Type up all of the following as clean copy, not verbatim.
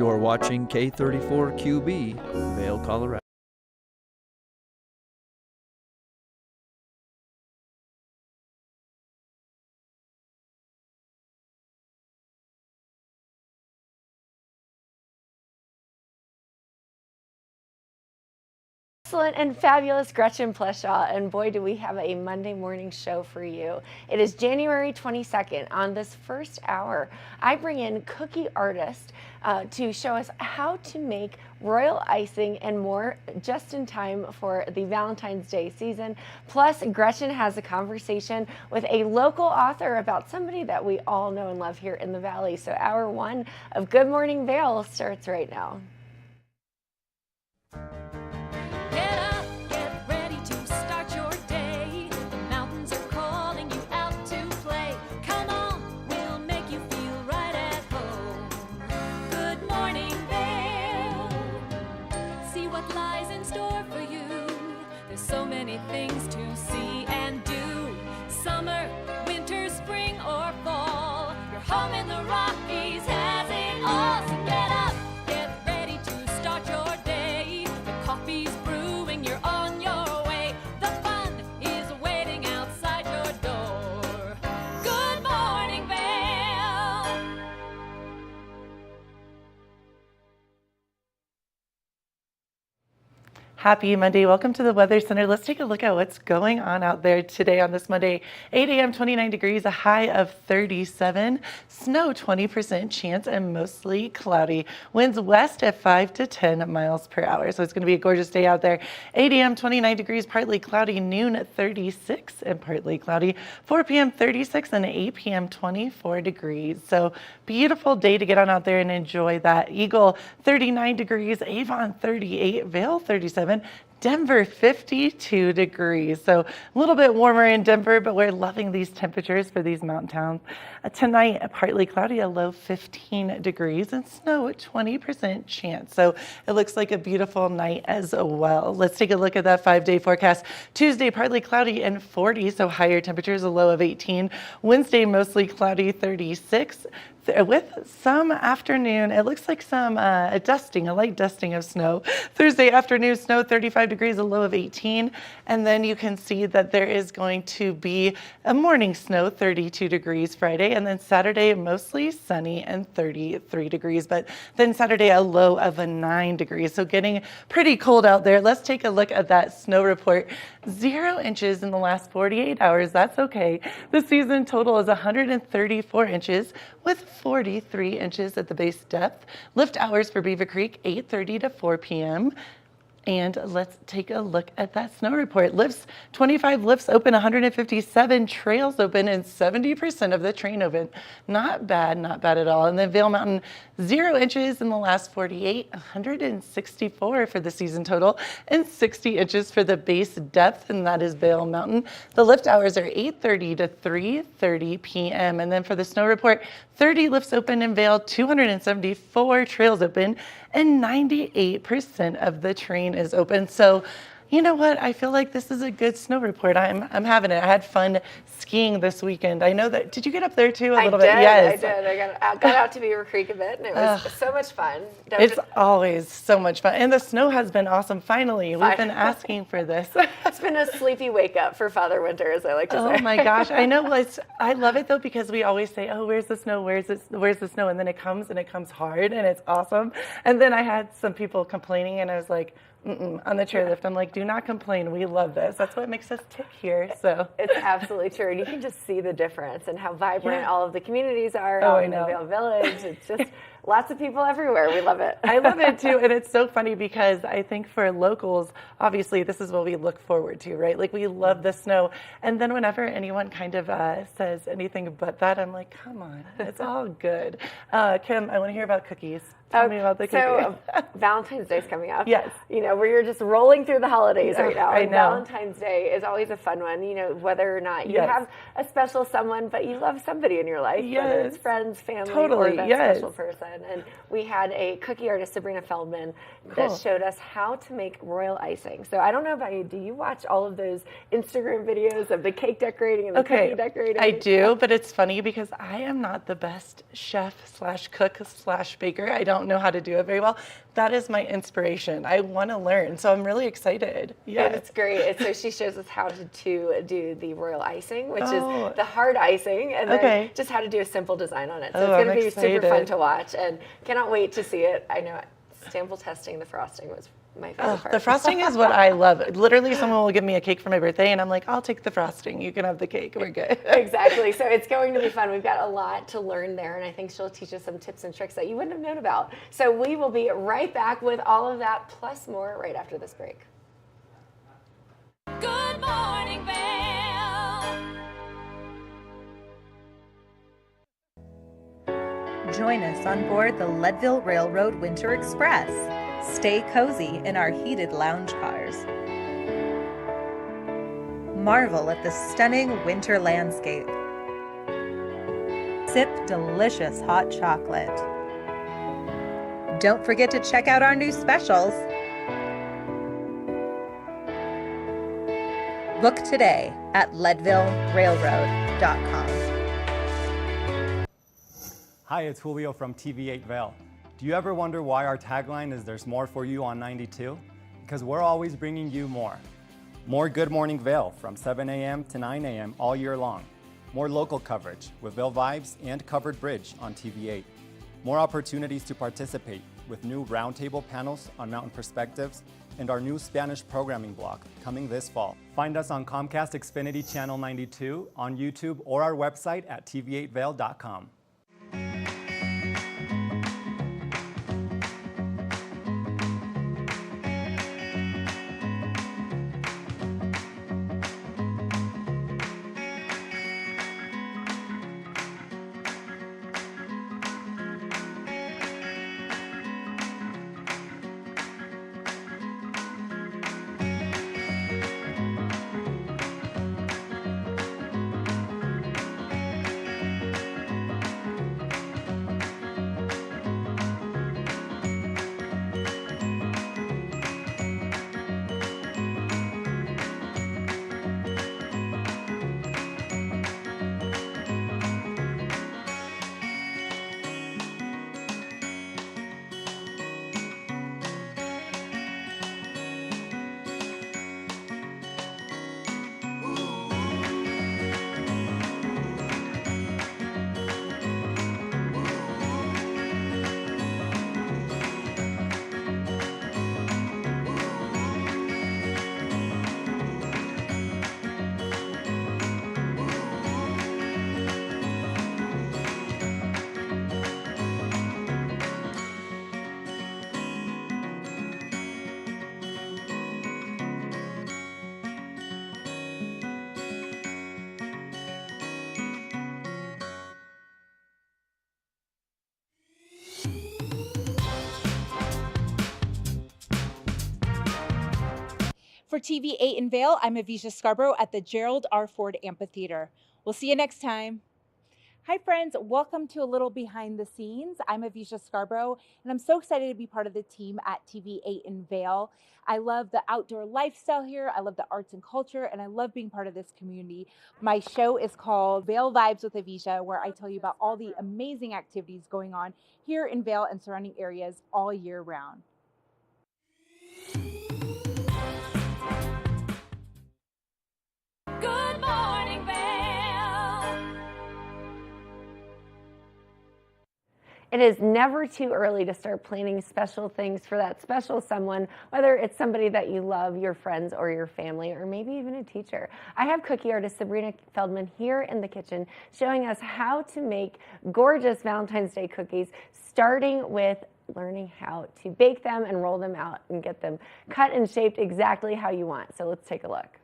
You're watching K34QB, Vail, Colorado. Excellent and fabulous Gretchen Pleshaw, and boy do we have a Monday morning show for you. It is January 22nd. On this first hour, I bring in cookie artist to show us how to make royal icing and more just in time for the Valentine's Day season. Plus, Gretchen has a conversation with a local author about somebody that we all know and love here in the Valley. So hour one of Good Morning Vail starts right now. So many things to see and do. Summer, winter, spring, or fall. Your home in the Rockies has it all. So get up, get ready to start your day. The coffee's brewing, you're on your way. The fun is waiting outside your door. Good morning, Vail. Happy Monday. Welcome to the Weather Center. Let's take a look at what's going on out there today on this Monday. 8 a.m., 29 degrees, a high of 37. Snow, 20% chance, and mostly cloudy. Winds west at 5 to 10 miles per hour. So it's going to be a gorgeous day out there. 8 a.m., 29 degrees, partly cloudy. Noon at 36 and partly cloudy. 4 p.m., 36, and 8 p.m., 24 degrees. So beautiful day to get on out there and enjoy that. Eagle, 39 degrees. Avon, 38. Vail, 37. Denver, 52 degrees. So a little bit warmer in Denver, but we're loving these temperatures for these mountain towns. Tonight, partly cloudy, a low 15 degrees, and snow at 20% chance. So it looks like a beautiful night as well. Let's take a look at that 5-day forecast. Tuesday, partly cloudy and 40, so higher temperatures, a low of 18. Wednesday, mostly cloudy, 36. With some afternoon, it looks like some a light dusting of snow. Thursday afternoon, snow, 35 degrees, a low of 18. And then you can see that there is going to be a morning snow, 32 degrees Friday. And then Saturday, mostly sunny and 33 degrees. But then Saturday, a low of 9 degrees. So getting pretty cold out there. Let's take a look at that snow report. 0 inches in the last 48 hours. That's okay. The season total is 134 inches with 43 inches at the base depth. Lift hours for Beaver Creek, 8:30 to 4 p.m. And let's take a look at that snow report. Lifts, 25 lifts open, 157 trails open, and 70% of the train open. Not bad at all. And then Vail Mountain, 0 inches in the last 48, 164 for the season total, and 60 inches for the base depth, and that is Vail Mountain. The lift hours are 8:30 to 3:30 p.m. And then for the snow report, 30 lifts open in Vail, 274 trails open, and 98% of the train is open. So, you know what? I feel like this is a good snow report. I'm having it. I had fun skiing this weekend. I know that. Did you get up there too a little bit? Yes, I did. I got out to Beaver Creek a bit, and it was so much fun. It's always so much fun, and the snow has been awesome. Finally, we've been asking for this. It's been a sleepy wake up for Father Winter, as I like to say. Oh my gosh, I know. I love it though, because we always say, "Oh, where's the snow? Where's the snow?" And then it comes, and it comes hard, and it's awesome. And then I had some people complaining, and I was like, on the chairlift, I'm like, do not complain. We love this. That's what makes us tick here. So it's absolutely true. And you can just see the difference and how vibrant all of the communities are in the Vail Village. It's just lots of people everywhere. We love it. I love it too. And it's so funny because I think for locals, obviously this is what we look forward to, right? Like we love the snow. And then whenever anyone kind of says anything but that, I'm like, come on, it's all good. Kim, I want to hear about cookies. Tell me about the cookies. So Valentine's Day is coming up. Yes. You know, where you're just rolling through the holidays right now. I know. Valentine's Day is always a fun one, you know, whether or not you have a special someone, but you love somebody in your life, whether it's friends, family, or that special person. fun. And we had a cookie artist, Sabrina Feldman, Cool. that showed us how to make royal icing. So I don't know about you, do you watch all of those Instagram videos of the cake decorating and the cookie decorating? I do, but it's funny because I am not the best chef slash cook slash baker. I don't know how to do it very well. That is my inspiration. I want to learn, so I'm really excited. Yeah, It's great. And so she shows us how to do the royal icing, which Oh. is the hard icing, and then Okay. just how to do a simple design on it. So Oh, it's going I'm to be super excited. fun to watch, and cannot wait to see it. I know sample testing the frosting was my favorite part. The frosting is what I love. Literally, someone will give me a cake for my birthday, and I'm like, I'll take the frosting. You can have the cake. We're good. Exactly. So it's going to be fun. We've got a lot to learn there, and I think she'll teach us some tips and tricks that you wouldn't have known about. So we will be right back with all of that plus more right after this break. Good morning, Vail. Join us on board the Leadville Railroad Winter Express. Stay cozy in our heated lounge cars. Marvel at the stunning winter landscape. Sip delicious hot chocolate. Don't forget to check out our new specials. Book today at leadvillerailroad.com. Hi, it's Julio from TV8 Vail. Do you ever wonder why our tagline is "There's more for you on 92"? Because we're always bringing you more. More Good Morning Vail from 7 a.m. to 9 a.m. all year long. More local coverage with Vail Vibes and Covered Bridge on TV8. More opportunities to participate with new roundtable panels on mountain perspectives and our new Spanish programming block coming this fall. Find us on Comcast Xfinity Channel 92, on YouTube, or our website at tv8vail.com. For TV8 in Vail, I'm Avisha Scarborough at the Gerald R. Ford Amphitheater. We'll see you next time. Hi friends, welcome to a little behind the scenes. I'm Avisha Scarborough, and I'm so excited to be part of the team at TV8 in Vail. I love the outdoor lifestyle here, I love the arts and culture, and I love being part of this community. My show is called Vail Vibes with Avisha, where I tell you about all the amazing activities going on here in Vail and surrounding areas all year round. Good morning, Vail. It is never too early to start planning special things for that special someone, whether it's somebody that you love, your friends or your family, or maybe even a teacher. I have cookie artist Sabrina Feldman here in the kitchen showing us how to make gorgeous Valentine's Day cookies, starting with learning how to bake them and roll them out and get them cut and shaped exactly how you want. So let's take a look.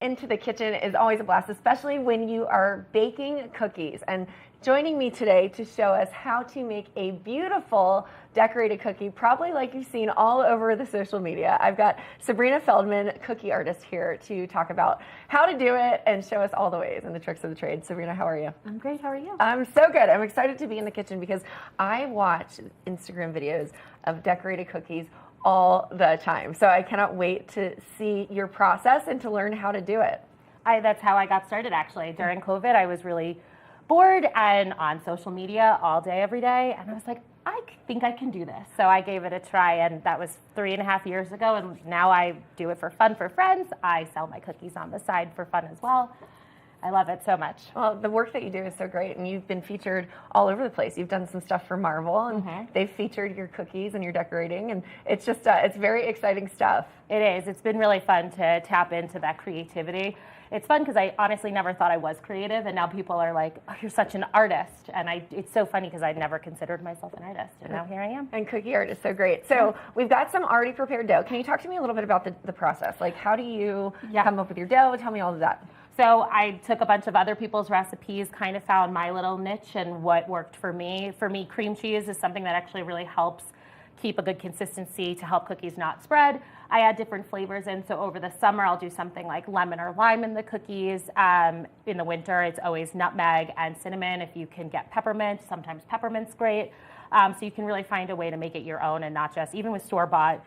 Into the kitchen is always a blast, especially when you are baking cookies. And joining me today to show us how to make a beautiful decorated cookie, probably like you've seen all over the social media, I've got Sabrina Feldman, cookie artist, here to talk about how to do it and show us all the ways and the tricks of the trade. Sabrina, how are you? I'm great. How are you? I'm so good. I'm excited to be in the kitchen because I watch Instagram videos of decorated cookies all the time. So I cannot wait to see your process and to learn how to do it. That's how I got started, actually. During COVID, I was really bored and on social media all day, every day. And I was like, I think I can do this. So I gave it a try, and that was 3.5 years ago. And now I do it for fun for friends. I sell my cookies on the side for fun as well. I love it so much. Well, the work that you do is so great, and you've been featured all over the place. You've done some stuff for Marvel, and they've featured your cookies and your decorating, and it's just, it's very exciting stuff. It is. It's been really fun to tap into that creativity. It's fun because I honestly never thought I was creative, and now people are like, oh, you're such an artist. And it's so funny because I never considered myself an artist, and now here I am. And cookie art is so great. So we've got some already prepared dough. Can you talk to me a little bit about the process? Like, how do you come up with your dough? Tell me all of that. So I took a bunch of other people's recipes, kind of found my little niche and what worked for me. For me, cream cheese is something that actually really helps keep a good consistency to help cookies not spread. I add different flavors in, so over the summer I'll do something like lemon or lime in the cookies. In the winter it's always nutmeg and cinnamon. If you can get peppermint, sometimes peppermint's great. So you can really find a way to make it your own and not just, even with store-bought,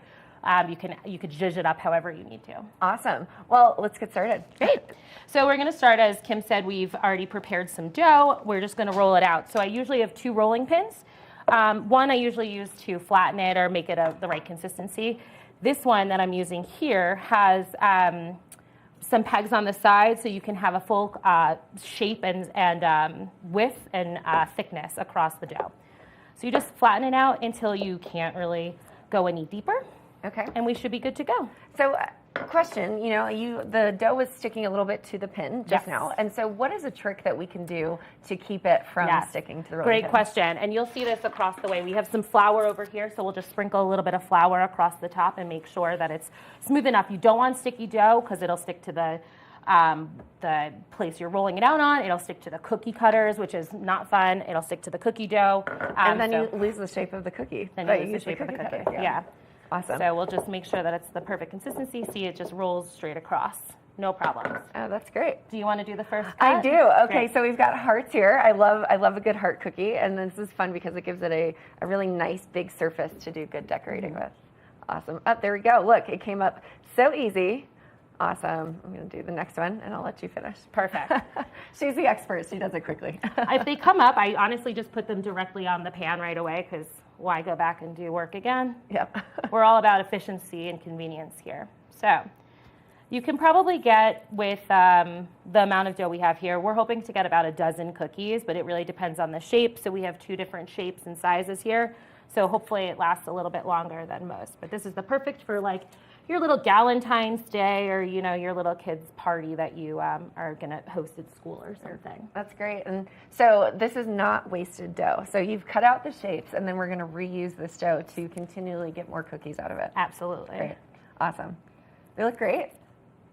you could zhuzh it up however you need to. Awesome. Well, let's get started. Great. So we're going to start, as Kim said, we've already prepared some dough. We're just going to roll it out. So I usually have 2 rolling pins. One I usually use to flatten it or make it the right consistency. This one that I'm using here has some pegs on the side, so you can have a full shape and width and thickness across the dough. So you just flatten it out until you can't really go any deeper. Okay. And we should be good to go. So, question, the dough was sticking a little bit to the pin just now. And so what is a trick that we can do to keep it from sticking to the rolling pin? Great question. And you'll see this across the way. We have some flour over here, so we'll just sprinkle a little bit of flour across the top and make sure that it's smooth enough. You don't want sticky dough because it'll stick to the place you're rolling it out on. It'll stick to the cookie cutters, which is not fun. It'll stick to the cookie dough. And then you lose the shape of the cookie. Then you lose the shape of the cookie. Yeah. Awesome. So we'll just make sure that it's the perfect consistency. See, it just rolls straight across. No problems. Oh, that's great. Do you want to do the first cut? I do. Okay, Great. So we've got hearts here. I love a good heart cookie, and this is fun because it gives it a really nice big surface to do good decorating with. Awesome. Oh, there we go. Look, it came up so easy. Awesome. I'm going to do the next one, and I'll let you finish. Perfect. She's the expert. She does it quickly. If they come up, I honestly just put them directly on the pan right away because why go back and do work again? Yep. We're all about efficiency and convenience here. So you can probably get, with the amount of dough we have here, we're hoping to get about a dozen cookies, but it really depends on the shape. So we have 2 different shapes and sizes here. So hopefully it lasts a little bit longer than most. But this is the perfect for like your little Galentine's Day or, your little kid's party that you are going to host at school or something. That's great. And so this is not wasted dough. So you've cut out the shapes, and then we're going to reuse this dough to continually get more cookies out of it. Absolutely. Great. Awesome. They look great.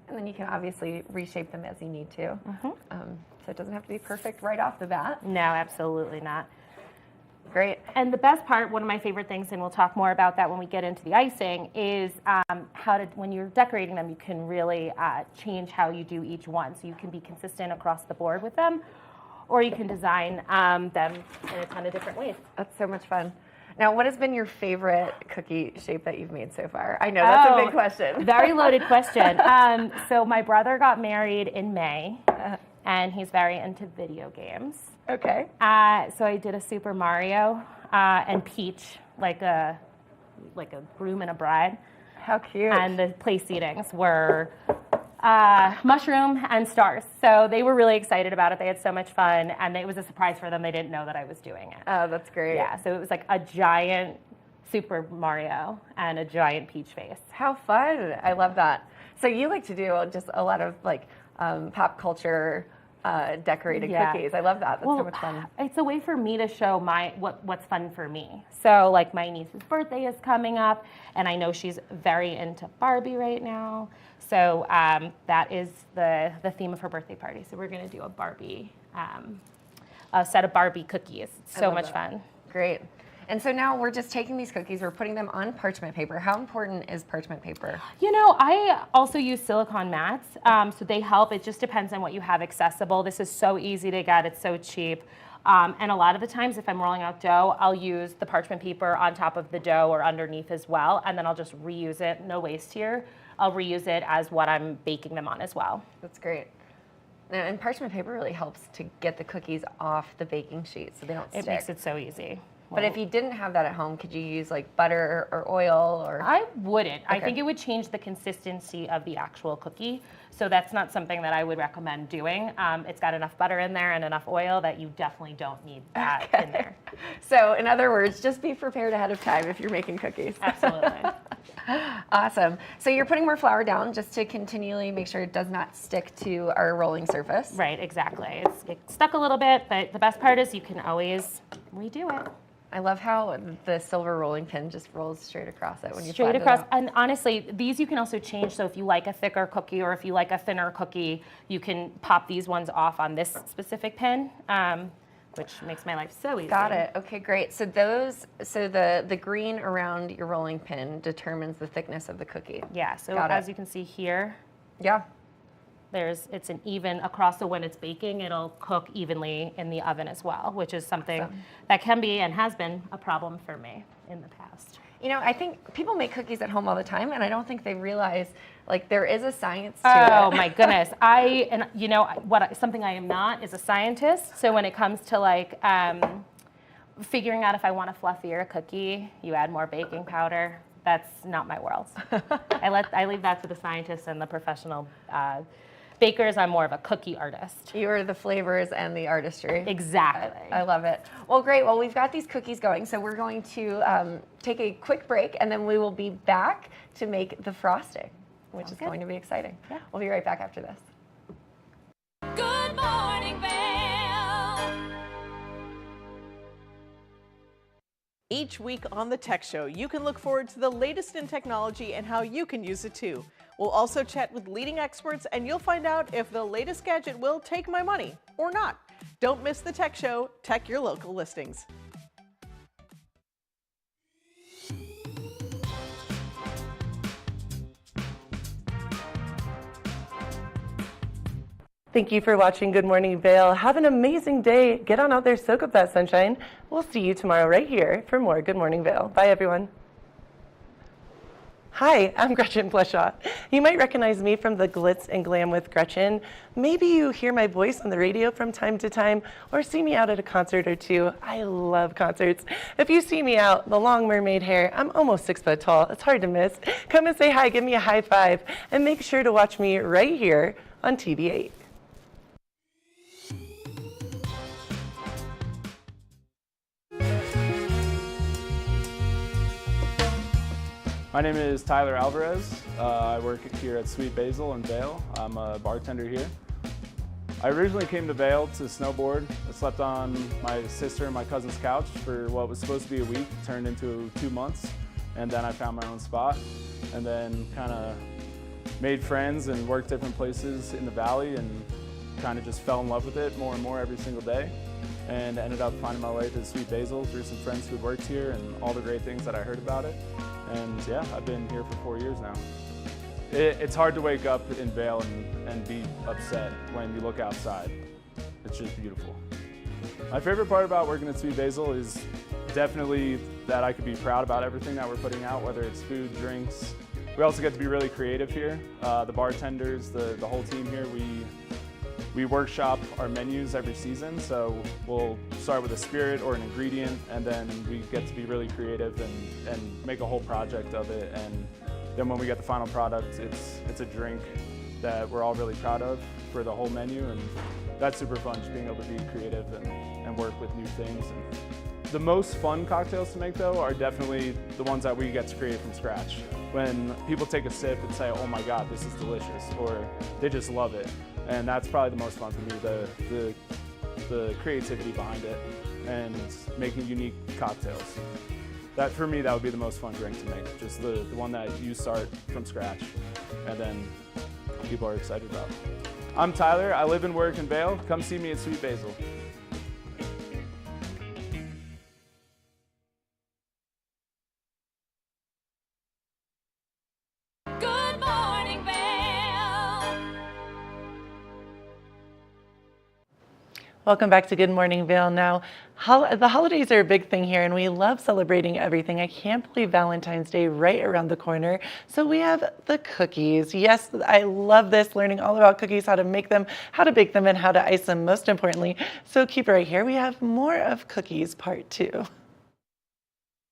And then you can obviously reshape them as you need to. So it doesn't have to be perfect right off the bat. No, absolutely not. Great. And the best part, one of my favorite things, and we'll talk more about that when we get into the icing, is when you're decorating them, you can really change how you do each one. So you can be consistent across the board with them, or you can design them in a ton of different ways. That's so much fun. Now, what has been your favorite cookie shape that you've made so far? I know that's a big question. Very loaded question. So my brother got married in May, and he's very into video games. Okay. So I did a Super Mario and Peach, like a groom and a bride. How cute. And the place seatings were mushroom and stars. So they were really excited about it. They had so much fun, and it was a surprise for them. They didn't know that I was doing it. Oh, that's great. Yeah, so it was like a giant Super Mario and a giant Peach face. How fun. I love that. So you like to do just a lot of pop culture decorated Yeah. cookies. I love that. That's Well, so much fun. it's a way for me to show what's fun for me. So like my niece's birthday is coming up, and I know she's very into Barbie right now. So that is the theme of her birthday party. So we're gonna do a set of Barbie cookies. It's so much fun. Great. And so now we're just taking these cookies, we're putting them on parchment paper. How important is parchment paper? You know, I also use silicone mats, so they help. It just depends on what you have accessible. This is so easy to get, it's so cheap. And a lot of the times if I'm rolling out dough, I'll use the parchment paper on top of the dough or underneath as well, and then I'll just reuse it, no waste here. I'll reuse it as what I'm baking them on as well. That's great. And parchment paper really helps to get the cookies off the baking sheet so they don't stick. It makes it so easy. But if you didn't have that at home, could you use like butter or oil or? I wouldn't. Okay. I think it would change the consistency of the actual cookie. So that's not something that I would recommend doing. It's got enough butter in there and enough oil that you definitely don't need that in there. So in other words, just be prepared ahead of time if you're making cookies. Absolutely. Awesome. So you're putting more flour down just to continually make sure it does not stick to our rolling surface. Right, exactly. It's stuck a little bit, but the best part is you can always redo it. I love how the silver rolling pin just rolls straight across it when you Straight flatten it across. out. And honestly, these you can also change. So if you like a thicker cookie or if you like a thinner cookie, you can pop these ones off on this specific pin, which makes my life so easy. Got it. Okay, great. So the green around your rolling pin determines the thickness of the cookie. Yeah, so Got it. as you can see here, Yeah. it's an even across, so when it's baking, it'll cook evenly in the oven as well, which is something Awesome. that can be and has been a problem for me in the past. You know, I think people make cookies at home all the time, and I don't think they realize like there is a science to it. Oh my goodness. Something I am not is a scientist. So when it comes to like figuring out if I want a fluffier cookie, you add more baking powder. That's not my world. I leave that to the scientists and the professional bakers. I'm more of a cookie artist. You are the flavors and the artistry. Exactly. I love it. Well, great. Well, we've got these cookies going, so we're going to take a quick break, and then we will be back to make the frosting, which is going to be exciting. Yeah. We'll be right back after this. Good morning, Vail. Each week on The Tech Show, you can look forward to the latest in technology and how you can use it too. We'll also chat with leading experts, and you'll find out if the latest gadget will take my money or not. Don't miss The Tech Show. Tech your local listings. Thank you for watching Good Morning Vail. Have an amazing day. Get on out there, soak up that sunshine. We'll see you tomorrow right here for more Good Morning Vail. Bye, everyone. Hi, I'm Gretchen Pleshaw. You might recognize me from the Glitz and Glam with Gretchen. Maybe you hear my voice on the radio from time to time or see me out at a concert or two. I love concerts. If you see me out, the long mermaid hair, I'm almost 6 foot tall. It's hard to miss. Come and say hi, give me a high five, and make sure to watch me right here on TV8. My name is Tyler Alvarez. I work here at Sweet Basil in Vail. I'm a bartender here. I originally came to Vail to snowboard. I slept on my sister and my cousin's couch for what was supposed to be a week, turned into 2 months, and then I found my own spot, and then kind of made friends and worked different places in the valley and kind of just fell in love with it more and more every single day, and ended up finding my way to Sweet Basil through some friends who had worked here and all the great things that I heard about it. And yeah, I've been here for 4 years now. It's hard to wake up in Vail and be upset when you look outside. It's just beautiful. My favorite part about working at Sweet Basil is definitely that I could be proud about everything that we're putting out, whether it's food, drinks. We also get to be really creative here. The bartenders, the whole team here, we workshop our menus every season, so we'll start with a spirit or an ingredient, and then we get to be really creative and make a whole project of it. And then when we get the final product, it's a drink that we're all really proud of for the whole menu, and that's super fun, just being able to be creative and work with new things. And The most fun cocktails to make, though, are definitely the ones that we get to create from scratch. When people take a sip and say, oh my God, this is delicious, or they just love it. And that's probably the most fun for me, the creativity behind it and making unique cocktails. That, for me, that would be the most fun drink to make, just the one that you start from scratch and then people are excited about. I'm Tyler, I live and work in Vail. Come see me at Sweet Basil. Good morning, Vail. Welcome back to Good Morning Vail. Now, the holidays are a big thing here, and we love celebrating everything. I can't believe Valentine's Day right around the corner. So we have the cookies. Yes, I love this, learning all about cookies, how to make them, how to bake them, and how to ice them, most importantly. So keep it right here. We have more of cookies part 2.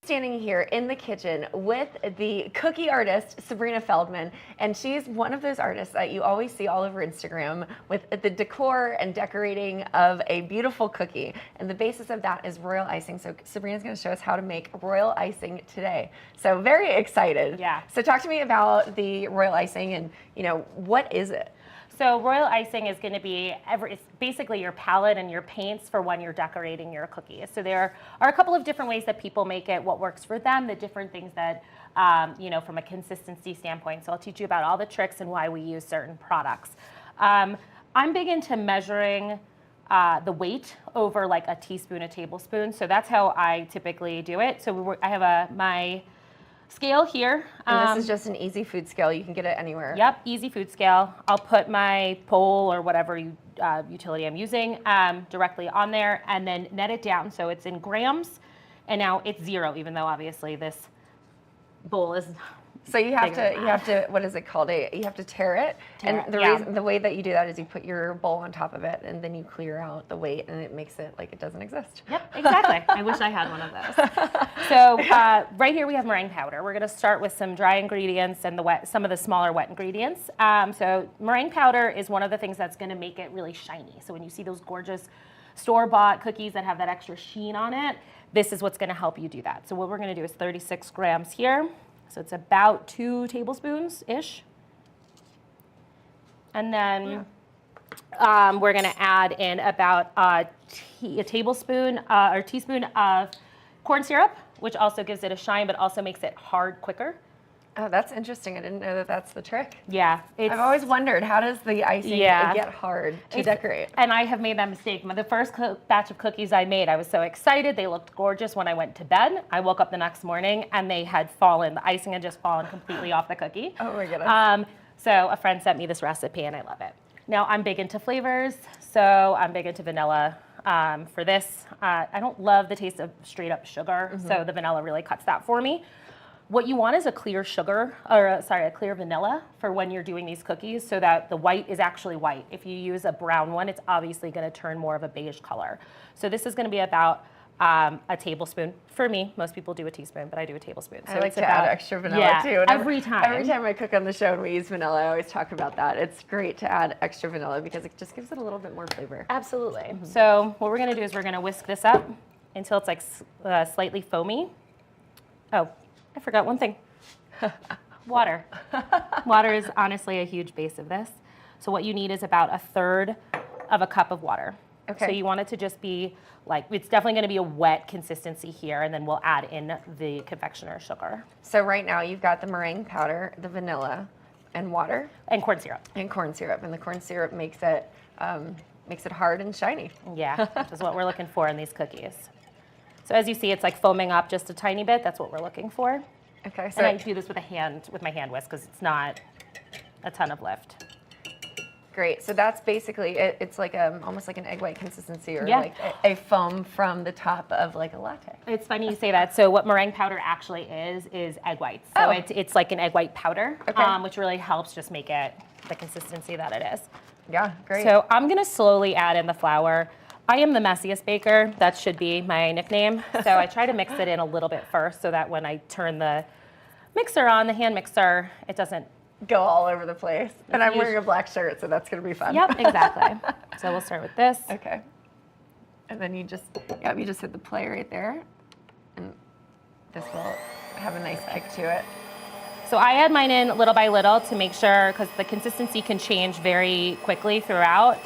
Standing here in the kitchen with the cookie artist, Sabrina Feldman, and she's one of those artists that you always see all over Instagram with the decor and decorating of a beautiful cookie. And the basis of that is royal icing. So Sabrina's going to show us how to make royal icing today. So very excited. Yeah. So talk to me about the royal icing and, what is it? So royal icing is going to be it's basically your palette and your paints for when you're decorating your cookies. So there are a couple of different ways that people make it, what works for them, the different things that, from a consistency standpoint. So I'll teach you about all the tricks and why we use certain products. I'm big into measuring the weight over like a teaspoon, a tablespoon. So that's how I typically do it. So I have my scale here. And this is just an easy food scale. You can get it anywhere. Yep, easy food scale. I'll put my pole or whatever utility I'm using directly on there and then net it down so it's in grams. And now it's 0, even though obviously this bowl is. So you have to, what is it called? You have to tare it. The way that you do that is you put your bowl on top of it and then you clear out the weight and it makes it like it doesn't exist. Yep, exactly. I wish I had one of those. So right here we have meringue powder. We're gonna start with some dry ingredients and some of the smaller wet ingredients. So meringue powder is one of the things that's gonna make it really shiny. So when you see those gorgeous store-bought cookies that have that extra sheen on it, this is what's gonna help you do that. So what we're gonna do is 36 grams here. So it's about 2 tablespoons-ish. And then we're gonna add in about a tablespoon or teaspoon of corn syrup, which also gives it a shine, but also makes it hard quicker. Oh, that's interesting. I didn't know that that's the trick. Yeah. I've always wondered, how does the icing get hard to decorate? And I have made that mistake. The first batch of cookies I made, I was so excited. They looked gorgeous when I went to bed. I woke up the next morning and they had fallen. The icing had just fallen completely off the cookie. Oh my goodness. So a friend sent me this recipe and I love it. Now I'm big into flavors. So I'm big into vanilla. For this, I don't love the taste of straight up sugar. So the vanilla really cuts that for me. What you want is a clear sugar, or a clear vanilla for when you're doing these cookies so that the white is actually white. If you use a brown one, it's obviously gonna turn more of a beige color. So this is gonna be about a tablespoon. For me, most people do a teaspoon, but I do a tablespoon. So I like to add extra vanilla too. Every time I cook on the show and we use vanilla, I always talk about that. It's great to add extra vanilla because it just gives it a little bit more flavor. Absolutely. So what we're gonna do is we're gonna whisk this up until it's like slightly foamy. Oh, I forgot one thing. Water. Water is honestly a huge base of this. So what you need is about 1/3 of a cup of water. Okay. So you want it to just be like, it's definitely gonna be a wet consistency here, and then we'll add in the confectioner's sugar. So right now you've got the meringue powder, the vanilla, and water. And corn syrup. And corn syrup. And the corn syrup makes it hard and shiny. Yeah, which is what we're looking for in these cookies. So as you see, it's like foaming up just a tiny bit. That's what we're looking for. Okay. So and I do this with my hand whisk because it's not a ton of lift. Great. So that's basically it's like almost like an egg white consistency, or like a foam from the top of like a latte. It's funny you say that. So what meringue powder actually is egg whites. So it's like an egg white powder, which really helps just make it the consistency that it is. Yeah, great. So I'm gonna slowly add in the flour. I am the messiest baker. That should be my nickname. So I try to mix it in a little bit first so that when I turn the mixer on, the hand mixer, it doesn't go all over the place. And I'm wearing a black shirt, so that's going to be fun. Yep, exactly. So we'll start with this. Okay. And then you just hit the play right there, and this will have a nice kick to it. So I add mine in little by little to make sure, because the consistency can change very quickly throughout.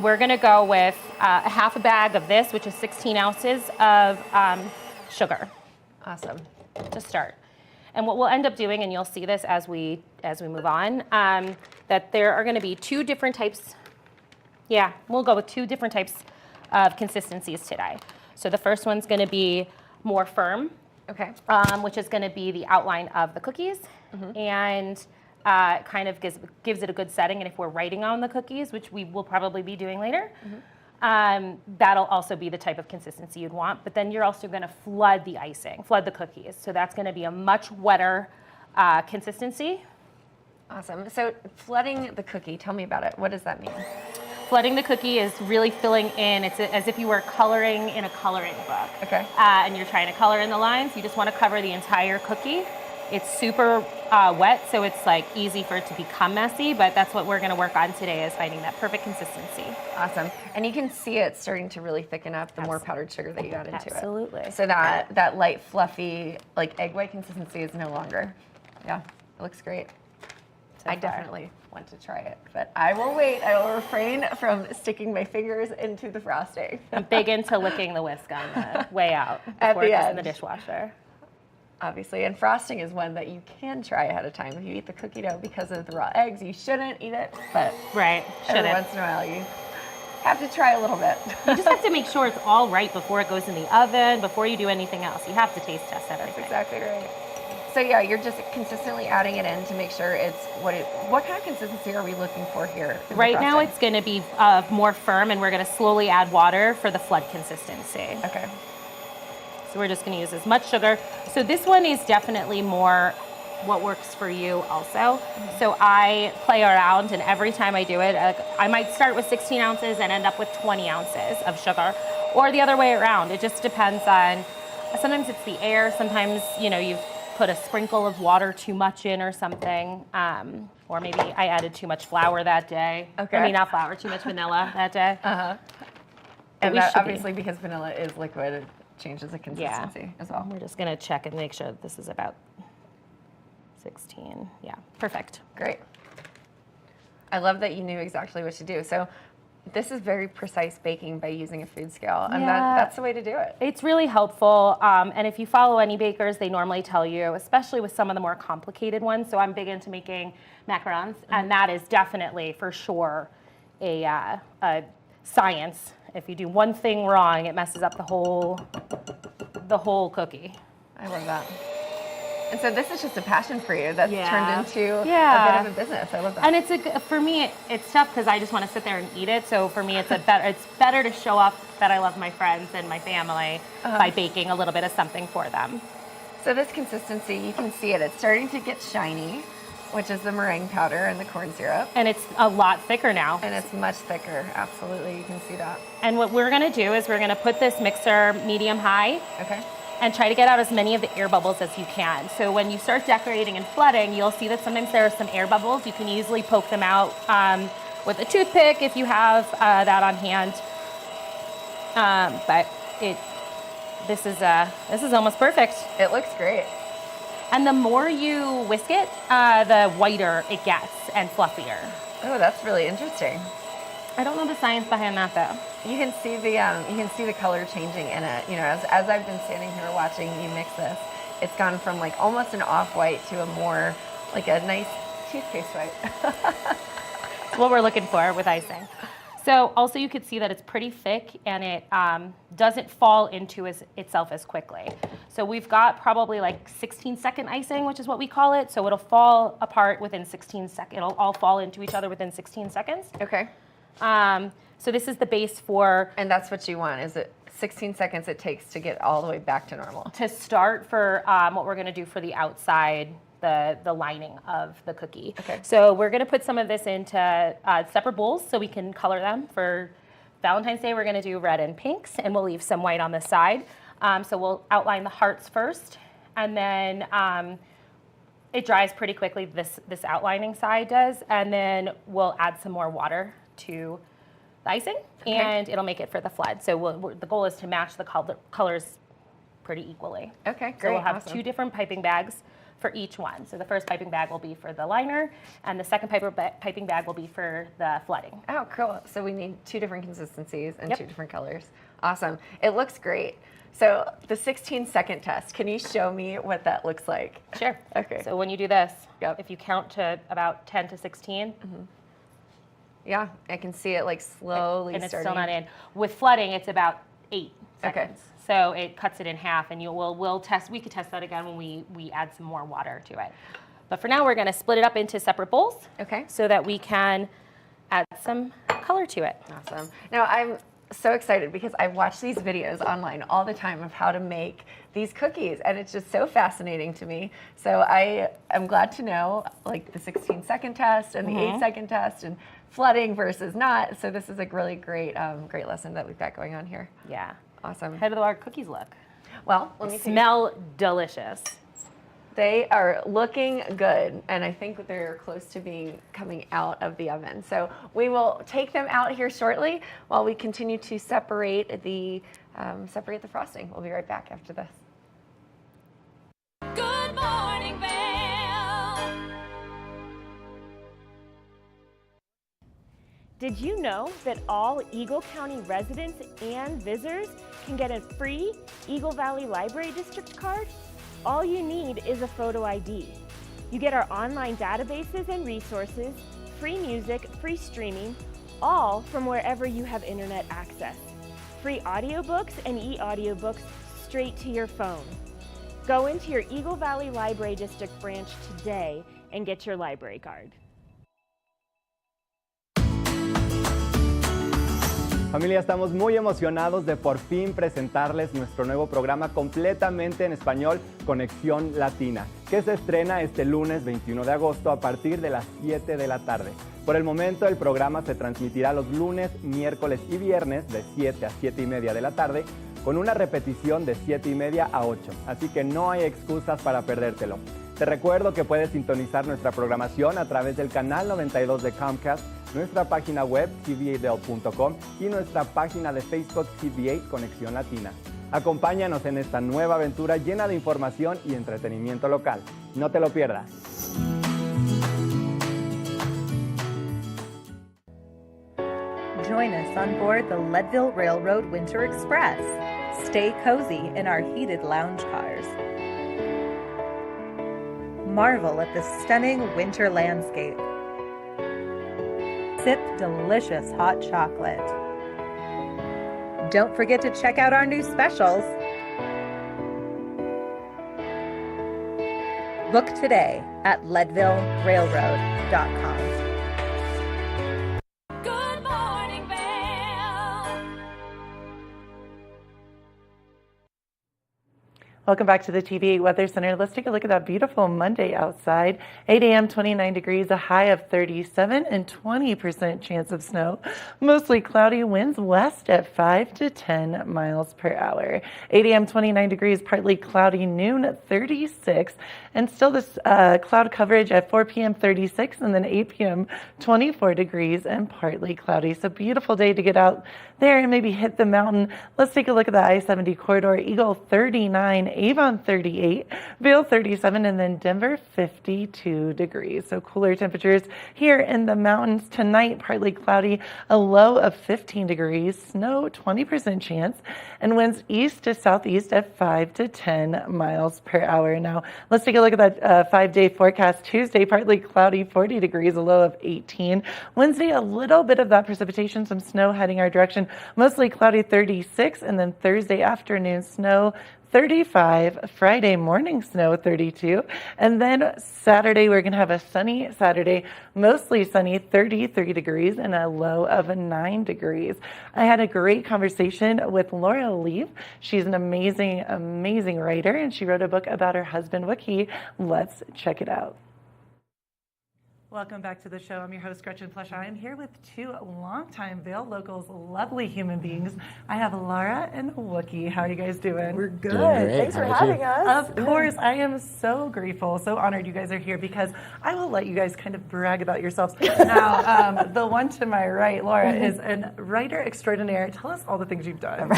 We're gonna go with a half a bag of this, which is 16 ounces of sugar. Awesome. To start. And what we'll end up doing, and you'll see this as we move on, that there are gonna be two different types. Yeah, we'll go with two different types of consistencies today. So the first one's gonna be more firm, Okay. which is going to be the outline of the cookies, and kind of gives it a good setting. And if we're writing on the cookies, which we will probably be doing later, that'll also be the type of consistency you'd want. But then you're also going to flood the icing, flood the cookies. So that's going to be a much wetter consistency. Awesome. So flooding the cookie, tell me about it. What does that mean? Flooding the cookie is really filling in. It's as if you were coloring in a coloring book. Okay. And you're trying to color in the lines. You just want to cover the entire cookie. It's super wet, so it's like easy for it to become messy, but that's what we're going to work on today, is finding that perfect consistency. Awesome. And you can see it starting to really thicken up the more powdered sugar that you add into it. Absolutely. So that light, fluffy, like egg white consistency is no longer. Yeah, it looks great. So I far. definitely want to try it, but I will wait. I will refrain from sticking my fingers into the frosting. I'm big into licking the whisk on the way out At before the it goes in end. the dishwasher. Obviously, and frosting is one that you can try ahead of time. If you eat the cookie dough because of the raw eggs, you shouldn't eat it, but Right, every shouldn't. once in a while you have to try a little bit. You just have to make sure it's all right before it goes in the oven, before you do anything else. You have to taste test everything. Exactly right. So yeah, you're just consistently adding it in to make sure it's what kind of consistency are we looking for here? in the Right now frosting? it's going to be more firm, and we're going to slowly add water for the flood consistency. Okay. So we're just going to use as much sugar. So this one is definitely more what works for you also. So I play around, and every time I do it, I might start with 16 ounces and end up with 20 ounces of sugar, or the other way around. It just depends on, sometimes it's the air, sometimes, you've put a sprinkle of water too much in or something, or maybe I added too much flour that day. Okay. I mean, not flour, too much vanilla that day. And we that, should be. obviously, because vanilla is liquid, it changes the consistency as well. We're just gonna check and make sure that this is about 16. Yeah, perfect. Great. I love that you knew exactly what to do. So this is very precise baking by using a food scale, and Yeah. that's the way to do it. It's really helpful, and if you follow any bakers, they normally tell you, especially with some of the more complicated ones. So I'm big into making macarons, and that is definitely, for sure, a science. If you do one thing wrong, it messes up the whole cookie. I love that. And so this is just a passion for you that's Yeah. turned into Yeah. a bit of a business. I love that. And for me, it's tough because I just want to sit there and eat it. So for me, it's better to show off that I love my friends and my family by baking a little bit of something for them. So this consistency, you can see it. It's starting to get shiny, which is the meringue powder and the corn syrup. And it's a lot thicker now. And it's much thicker. Absolutely, you can see that. And what we're going to do is we're going to put this mixer medium-high. Okay. And try to get out as many of the air bubbles as you can. So when you start decorating and flooding, you'll see that sometimes there are some air bubbles. You can easily poke them out with a toothpick if you have that on hand. But this is almost perfect. It looks great. And the more you whisk it, the whiter it gets and fluffier. Oh, that's really interesting. I don't know the science behind that though. You can see the color changing in it. As I've been standing here watching you mix this, it's gone from like almost an off-white to a more like a nice toothpaste white. That's what we're looking for with icing. So also you could see that it's pretty thick and it doesn't fall into itself as quickly. So we've got probably like 16-second icing, which is what we call it. So it'll fall apart within 16 seconds. It'll all fall into each other within 16 seconds. Okay. So this is the base for... And that's what you want, is it 16 seconds it takes to get all the way back to normal. To start for what we're gonna do for the outside, the lining of the cookie. Okay. So we're gonna put some of this into separate bowls so we can color them. For Valentine's Day, we're gonna do red and pinks, and we'll leave some white on the side. So we'll outline the hearts first, and then it dries pretty quickly, this outlining side does, and then we'll add some more water to the icing, and it'll make it for the flood. So the goal is to match the colors pretty equally. Okay, great. So we'll have awesome. 2 different piping bags for each one. So the first piping bag will be for the liner, and the second piping bag will be for the flooding. Oh, cool. So we need 2 different consistencies and Yep. 2 different colors. Awesome. It looks great. So the 16-second test, can you show me what that looks like? Sure. Okay. So when you do this, Yep. if you count to about 10 to 16, Yeah, I can see it like slowly and it's starting. still not in. With flooding, it's about 8 Okay. seconds. So it cuts it in half, and we'll test. We could test that again when we add some more water to it. But for now, we're going to split it up into separate bowls. Okay. So that we can add some color to it. Awesome. Now I'm so excited because I watch these videos online all the time of how to make these cookies, and it's just so fascinating to me. So I am glad to know like the 16-second test and the 8-second test and flooding versus not. So this is a really great lesson that we've got going on here. Yeah. Awesome. How do our cookies look? Well, let me see. Smell delicious. They are looking good, and I think they're close to coming out of the oven. So we will take them out here shortly while we continue to separate the frosting. We'll be right back after this. Good morning, Vail. Did you know that all Eagle County residents and visitors can get a free Eagle Valley Library District card? All you need is a photo ID. You get our online databases and resources, free music, free streaming, all from wherever you have internet access. Free audiobooks and e-audiobooks straight to your phone. Go into your Eagle Valley Library District branch today and get your library card. Familia, estamos muy emocionados de por fin presentarles nuestro nuevo programa completamente en español, Conexión Latina, que se estrena este lunes 21 de agosto a partir de las 7 de la tarde. Por el momento, el programa se transmitirá los lunes, miércoles y viernes de 7 a 7 y media de la tarde, con una repetición de 7 y media a 8, así que no hay excusas para perdértelo. Te recuerdo que puedes sintonizar nuestra programación a través del canal 92 de Comcast, nuestra página web tva.com y nuestra página de Facebook TV8 Conexión Latina. Acompáñanos en esta nueva aventura llena de información y entretenimiento local. No te lo pierdas. Join us on board the Leadville Railroad Winter Express. Stay cozy in our heated lounge cars. Marvel at the stunning winter landscape. Sip delicious hot chocolate. Don't forget to check out our new specials. Book today at leadvillerailroad.com. Good morning, Vail. Welcome back to the TV Weather Center. Let's take a look at that beautiful Monday outside. 8 a.m., 29 degrees, a high of 37 and 20% chance of snow. Mostly cloudy, winds west at 5 to 10 miles per hour. 8 a.m., 29 degrees, partly cloudy, noon 36. And still this cloud coverage at 4 p.m. 36, and then 8 p.m. 24 degrees and partly cloudy. So beautiful day to get out there and maybe hit the mountain. Let's take a look at the I-70 corridor. Eagle 39, Avon 38, Vail 37, and then Denver 52 degrees. So cooler temperatures here in the mountains tonight. Partly cloudy, a low of 15 degrees, snow 20% chance, and winds east to southeast at 5 to 10 miles per hour. Now let's take a look at that 5-day forecast. Tuesday, partly cloudy, 40 degrees, a low of 18. Wednesday, a little bit of that precipitation, some snow heading our direction. Mostly cloudy, 36, and then Thursday afternoon, snow 35, Friday morning snow 32, and then Saturday we're going to have a sunny Saturday, mostly sunny, 33 degrees and a low of 9 degrees. I had a great conversation with Laura Leaf. She's an amazing, amazing writer, and she wrote a book about her husband Wookie. Let's check it out. Welcome back to the show. I'm your host, Gretchen Flesch. I am here with two longtime Vail locals, lovely human beings. I have Laura and Wookie. How are you guys doing? We're good. Doing great. Thanks for How about having us. Of course, I am so grateful, so honored you guys are here because I will let you guys kind of brag about yourselves. Now, the one to my right, Laura, is a writer extraordinaire. Tell us all the things you've done.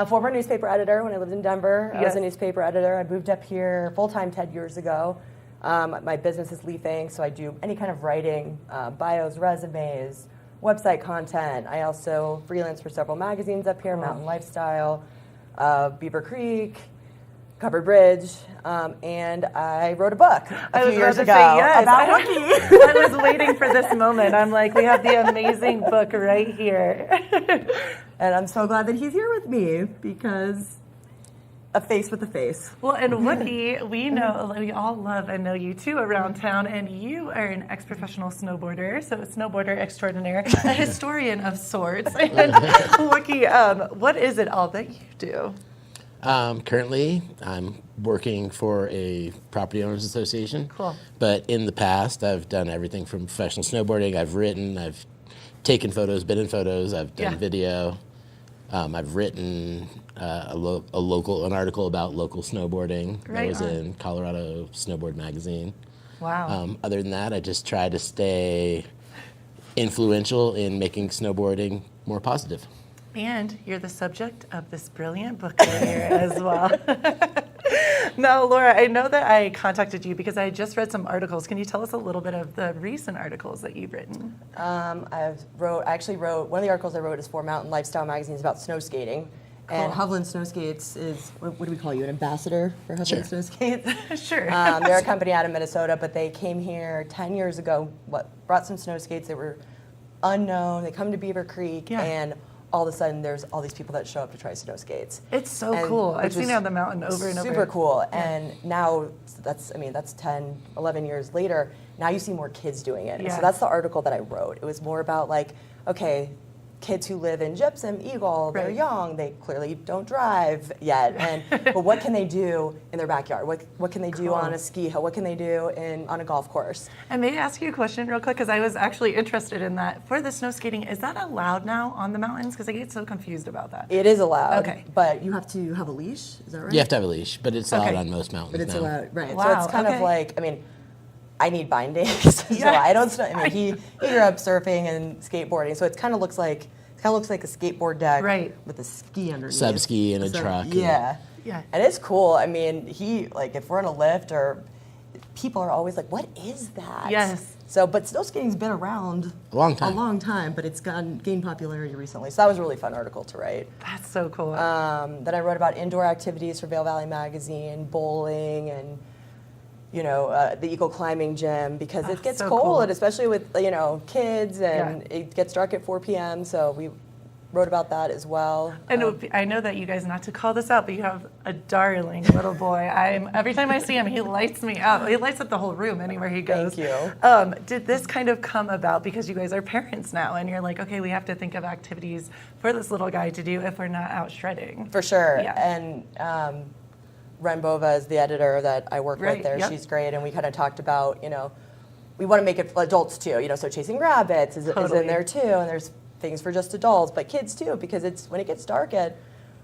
Former newspaper editor when I lived in Denver. I was Yes. a newspaper editor. I moved up here full-time 10 years ago. My business is leafing, so I do any kind of writing, bios, resumes, website content. I also freelance for several magazines up here, Mountain Lifestyle, Beaver Creek, Covered Bridge, and I wrote a book a few years ago about Wookie. I was waiting for this moment. I'm like, we have the amazing book right here. And I'm so glad that he's here with me because a face with a face. Well, and Wookie, we know, we all love and know you too around town, and you are an ex-professional snowboarder, so a snowboarder extraordinaire, a historian of sorts. And Wookie, what is it all that you do? Currently, I'm working for a property owners association. Cool. But in the past, I've done everything from professional snowboarding. I've written, I've taken photos, been in photos, I've done video. I've written an article about local snowboarding that was in Colorado Snowboard Magazine. Wow. Other than that, I just try to stay influential in making snowboarding more positive. And you're the subject of this brilliant book right here as well. Now, Laura, I know that I contacted you because I just read some articles. Can you tell us a little bit of the recent articles that you've written? I actually wrote, one of the articles I wrote is for Mountain Lifestyle magazine. It's about snow skating. Cool. And Hovland Snow Skates is, what do we call you, an ambassador for Hovland Snow Skates? Sure. They're a company out of Minnesota, but they came here 10 years ago, brought some snow skates that were unknown. They come to Beaver Creek, and all of a sudden there's all these people that show up to try snow skates. It's so cool. I've seen it on the mountain over and over. Super cool. And now that's 10, 11 years later, now you see more kids doing it. Yeah. So that's the article that I wrote. It was more about like, okay, kids who live in Gypsum, Eagle, they're young, they clearly don't drive yet. And but what can they do in their backyard? What can they do on a ski hill? What can they do on a golf course? And may I ask you a question real quick? Because I was actually interested in that. For the snow skating, is that allowed now on the mountains? Because I get so confused about that. It is allowed. Okay. But you have to have a leash, is that right? You have to have a leash, but it's allowed on most mountains But it's now. allowed, right. Wow, So it's kind of like, I mean, I need bindings, so I don't. I mean, he grew up surfing and skateboarding, so it kind of looks like a skateboard deck, with a ski underneath. Sub-ski and a truck. Yeah, and it's cool. I mean, if we're on a lift, or people are always like, "What is that?" Yes. So, but snow skating's been around a long time, but it's gained popularity recently. So that was a really fun article to write. That's so cool. Then I wrote about indoor activities for Vail Valley Magazine, bowling, and the Eagle Climbing Gym, because it gets cold, and especially with kids, and it gets dark at 4 p.m. So we wrote about that as well. And I know that you guys, not to call this out, but you have a darling little boy. Every time I see him, he lights me up. He lights up the whole room anywhere he goes. Thank you. Did this kind of come about because you guys are parents now, and you're like, okay, we have to think of activities for this little guy to do if we're not out shredding? For sure. Yeah. And Ren Bova is the editor that I work with there. She's great, and we kind of talked about, we want to make it for adults too. So Chasing Rabbits is in there too, and there's things for just adults, but kids too, because when it gets dark at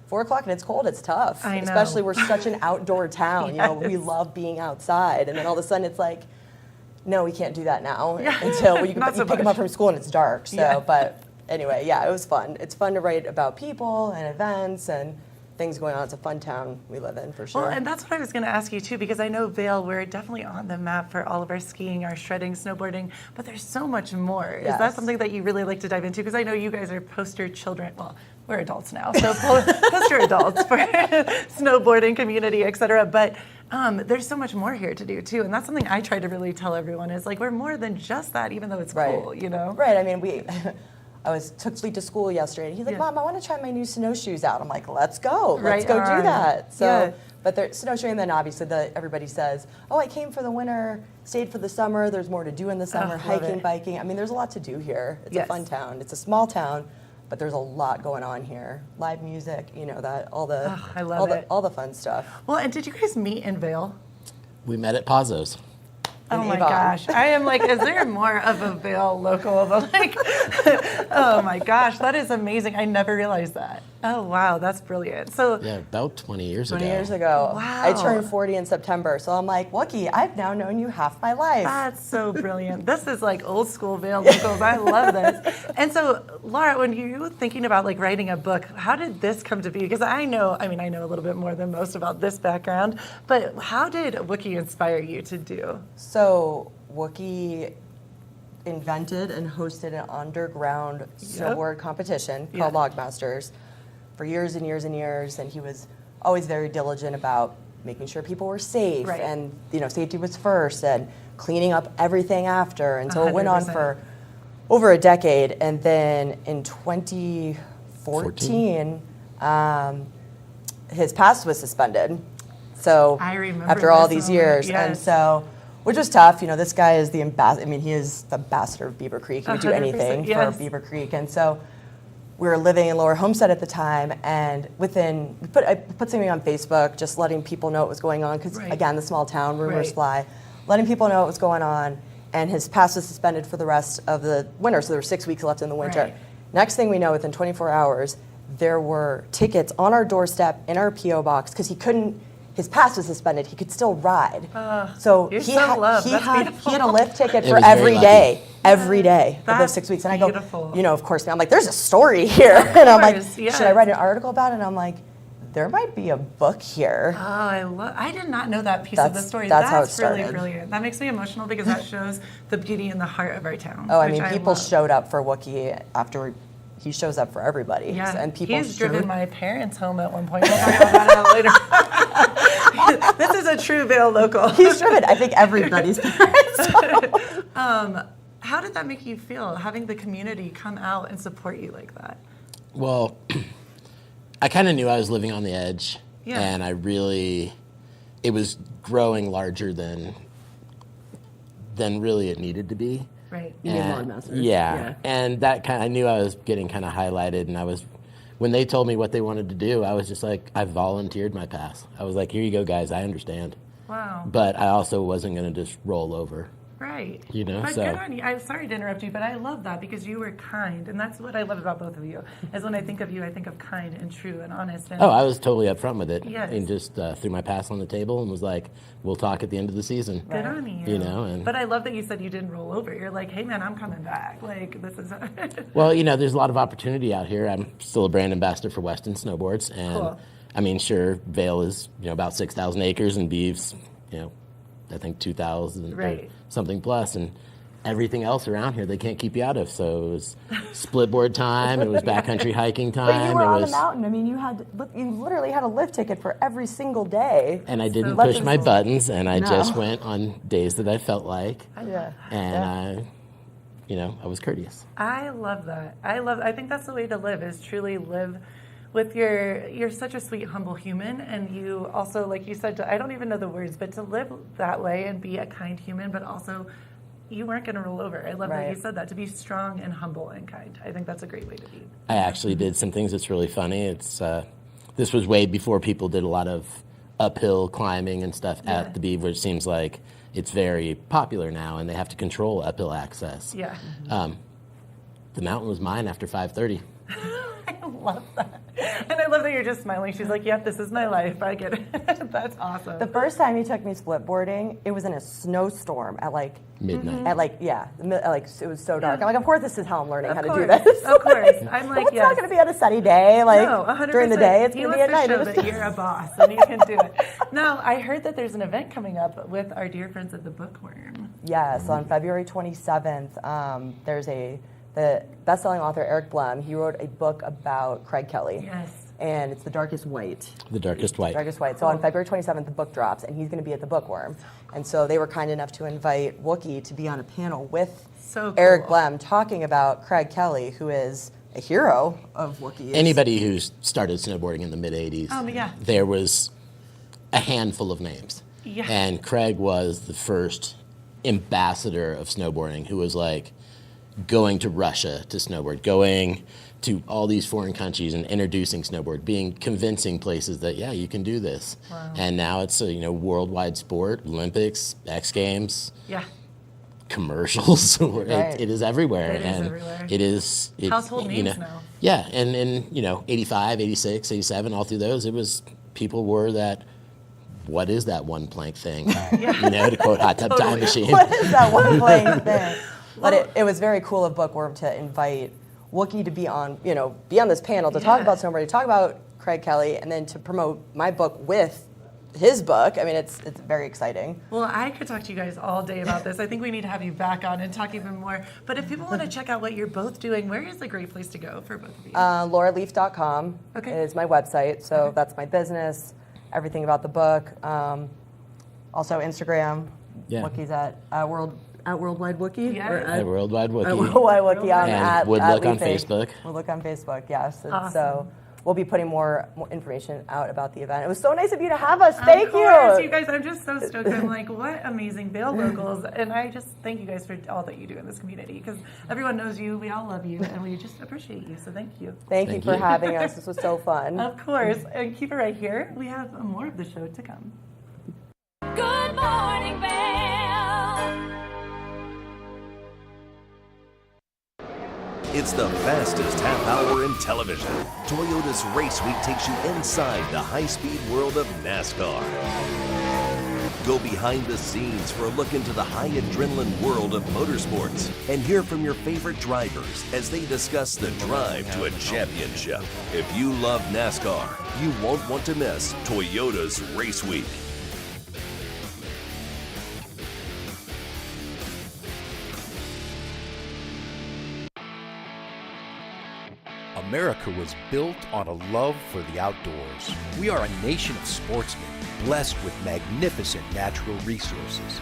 4 o'clock and it's cold, it's tough. I know. Especially we're such an outdoor town. We love being outside, and then all of a sudden it's like, no, we can't do that now until you pick them up from school and it's dark. So, but anyway, it was fun. It's fun to write about people and events and things going on. It's a fun town we live in, for sure. Well, and that's what I was going to ask you too, because I know Vail, we're definitely on the map for all of our skiing, our shredding, snowboarding, but there's so much more. Is that something that you really like to dive into? Because I know you guys are poster children. Well, we're adults now, so poster adults for snowboarding community, et cetera. But there's so much more here to do too, and that's something I try to really tell everyone is like, we're more than just that, even though it's cool, Right. I mean, I took Fleet to school yesterday, and he's like, Mom, I want to try my new snowshoes out. I'm like, let's go. Let's go do that. So, but they're snowshoeing, and then obviously everybody says, oh, I came for the winter, stayed for the summer. There's more to do in the summer, hiking, biking. I mean, there's a lot to do here. It's a fun town. It's a small town, but there's a lot going on here. Live music, all the fun stuff. Well, and did you guys meet in Vail? We met at Pazzo's. Oh in my Avon. gosh. I am like, is there more of a Vail local? But like, oh my gosh, that is amazing. I never realized that. Oh wow, that's brilliant. So Yeah, about 20 years ago. 20 years ago. Wow. I turned 40 in September, so I'm like, Wookie, I've now known you half my life. That's so brilliant. This is like old school Vail locals. I love this. And so, Laura, when you were thinking about like writing a book, how did this come to be? Because I know a little bit more than most about this background, but how did Wookie inspire you to do? So Wookie invented and hosted an underground snowboard competition called Logmasters for years and years and years, and he was always very diligent about making sure people were safe, and safety was first, and cleaning up everything after. And so it went on 100%. for over a decade, and then in 2014, his pass was suspended. So I remember after all this these moment, years, yes. and so. Which was tough. This guy is the ambassador. I mean, he is the ambassador of Beaver Creek. He would do 100%, anything yes. for Beaver Creek. And so we were living in Lower Homestead at the time, and I put something on Facebook, just letting people know what was going on, because again, the small town, rumors fly, letting people know what was going on. And his pass was suspended for the rest of the winter, so there were 6 weeks left in the winter. Right. Next thing we know, within 24 hours, there were tickets on our doorstep in our P.O. box, because his pass was suspended. He could still ride. So you're he so had loved. he That's had beautiful. he had a lift ticket It for was very every lucky. day, every day for those That's 6 weeks. And I beautiful. go, of course, I'm like, there's a story here, and I'm like, course, yes. should I write an article about it? And I'm like, there might be a book here. Oh, I did not know that piece of the story. That's how it really started. brilliant. That makes me emotional because that shows the beauty and the heart of our town. Oh, I which mean, people love. showed up for Wookie after he shows up for everybody. Yeah, And people he's driven showed- my parents home at one point. We'll talk about that later. This is a true Vail local. He's driven, I think, everybody's parents. How did that make you feel, having the community come out and support you like that? Well, I kind of knew I was living on the edge, Yeah. and it was growing larger than really it needed to be. Right. Yeah, and that I knew I was getting kind of highlighted, and when they told me what they wanted to do, I was just like, I volunteered my pass. I was like, here you go, guys, I understand. Wow. But I also wasn't going to just roll over. Right. But good on you. I'm sorry to interrupt you, but I love that because you were kind, and that's what I love about both of you. Is when I think of you, I think of kind and true and honest. And I was totally upfront with it, Yes. and just threw my pass on the table and was like, we'll talk at the end of the season. Good on you. And But I love that you said you didn't roll over. You're like, hey man, I'm coming back. Like this is. well, there's a lot of opportunity out here. I'm still a brand ambassador for Weston Snowboards, and Cool. I mean, sure, Vail is about 6,000 acres, and Beeves, I think 2,000 or Right. something plus, and everything else around here they can't keep you out of. So it was split board time, it was backcountry hiking time. But you were it on was, the mountain. I mean, you literally had a lift ticket for every single day. and I didn't So push my that's- buttons, and I No. just went on days that I felt like, Yeah. and I was courteous. I love that. I think that's the way to live, is truly live with you're such a sweet, humble human, and you also, like you said, I don't even know the words, but to live that way and be a kind human, but also you weren't going to roll over. I love that you said that, to be strong and humble and kind. I think that's a great way to be. I actually did some things that's really funny. It's this was way before people did a lot of uphill climbing and stuff at the Beaver. It seems like it's very popular now, and they have to control uphill access. Yeah. The mountain was mine after 5:30. I love that. And I love that you're just smiling. She's like, yep, this is my life. I get it. That's awesome. The first time he took me split boarding, it was in a snowstorm at like midnight. At like it was so dark. I'm like, of course this is how I'm learning how to do course. this. Of course. I'm like, It's yes. not going to be on a sunny day. Like No, 100%. during the day, it's He going to be at wants night. to show that you're a boss and you can do it. Now, I heard that there's an event coming up with our dear friends at the Bookworm. Yes, on February 27th, there's the best-selling author Eric Blum. He wrote a book about Craig Kelly. Yes. And it's The Darkest White. The Darkest White. Darkest White. So on February 27th, the book drops, and he's going to be at the Bookworm. And so they were kind enough to invite Wookie to be on a panel with Eric Blum talking about Craig Kelly, who is a hero of Wookie's. Anybody who's started snowboarding in the mid-'80s, yeah. there was a handful of names. Yeah. And Craig was the first ambassador of snowboarding who was like, going to Russia to snowboard, going to all these foreign countries and introducing snowboard, convincing places that, yeah, you can do this. Wow. And now it's a worldwide sport, Olympics, X Games. Yeah. Commercials. Right. It is everywhere. It is and everywhere. It's household names now. Yeah, and 85, 86, 87, all through those, people were that, what is that one plank thing? To quote Hot Tub Time Machine. What is that one plank thing? But it was very cool of Bookworm to invite Wookie to be on this panel to talk about snowboarding, talk about Craig Kelly, and then to promote my book with his book. I mean, it's very exciting. Well, I could talk to you guys all day about this. I think we need to have you back on and talk even more. But if people want to check out what you're both doing, where is a great place to go for both of you? LauraLeaf.com is my website, so that's my business, everything about the book. Also Instagram, Wookie's at Worldwide Wookie? Yeah. At Worldwide Wookie. At Worldwide Wookie. And at Woodlook on Leafing. Facebook. Woodlook on Facebook, yes. And Awesome. so we'll be putting more information out about the event. It was so nice of you to have us. Thank Of course, you. you guys. I'm just so stoked. I'm like, what amazing Vail locals. And I just thank you guys for all that you do in this community, because everyone knows you, we all love you, and we just appreciate you. So thank you. Thank you for having us. This was so fun. Of course. And keep it right here. We have more of the show to come. Good morning, Vail. It's the fastest half hour in television. Toyota's Race Week takes you inside the high-speed world of NASCAR. Go behind the scenes for a look into the high adrenaline world of motorsports and hear from your favorite drivers as they discuss the drive to a championship. If you love NASCAR, you won't want to miss Toyota's Race Week. America was built on a love for the outdoors. We are a nation of sportsmen, blessed with magnificent natural resources.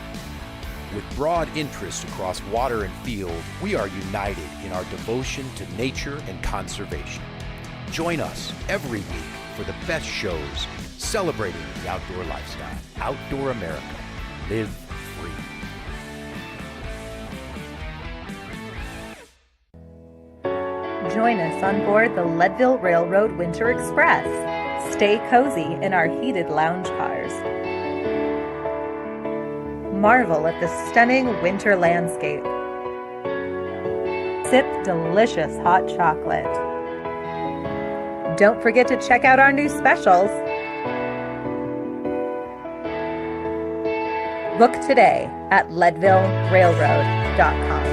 With broad interests across water and field, we are united in our devotion to nature and conservation. Join us every week for the best shows celebrating the outdoor lifestyle. Outdoor America. Live free. Join us on board the Leadville Railroad Winter Express. Stay cozy in our heated lounge cars. Marvel at the stunning winter landscape. Sip delicious hot chocolate. Don't forget to check out our new specials. Book today at leadvillerailroad.com.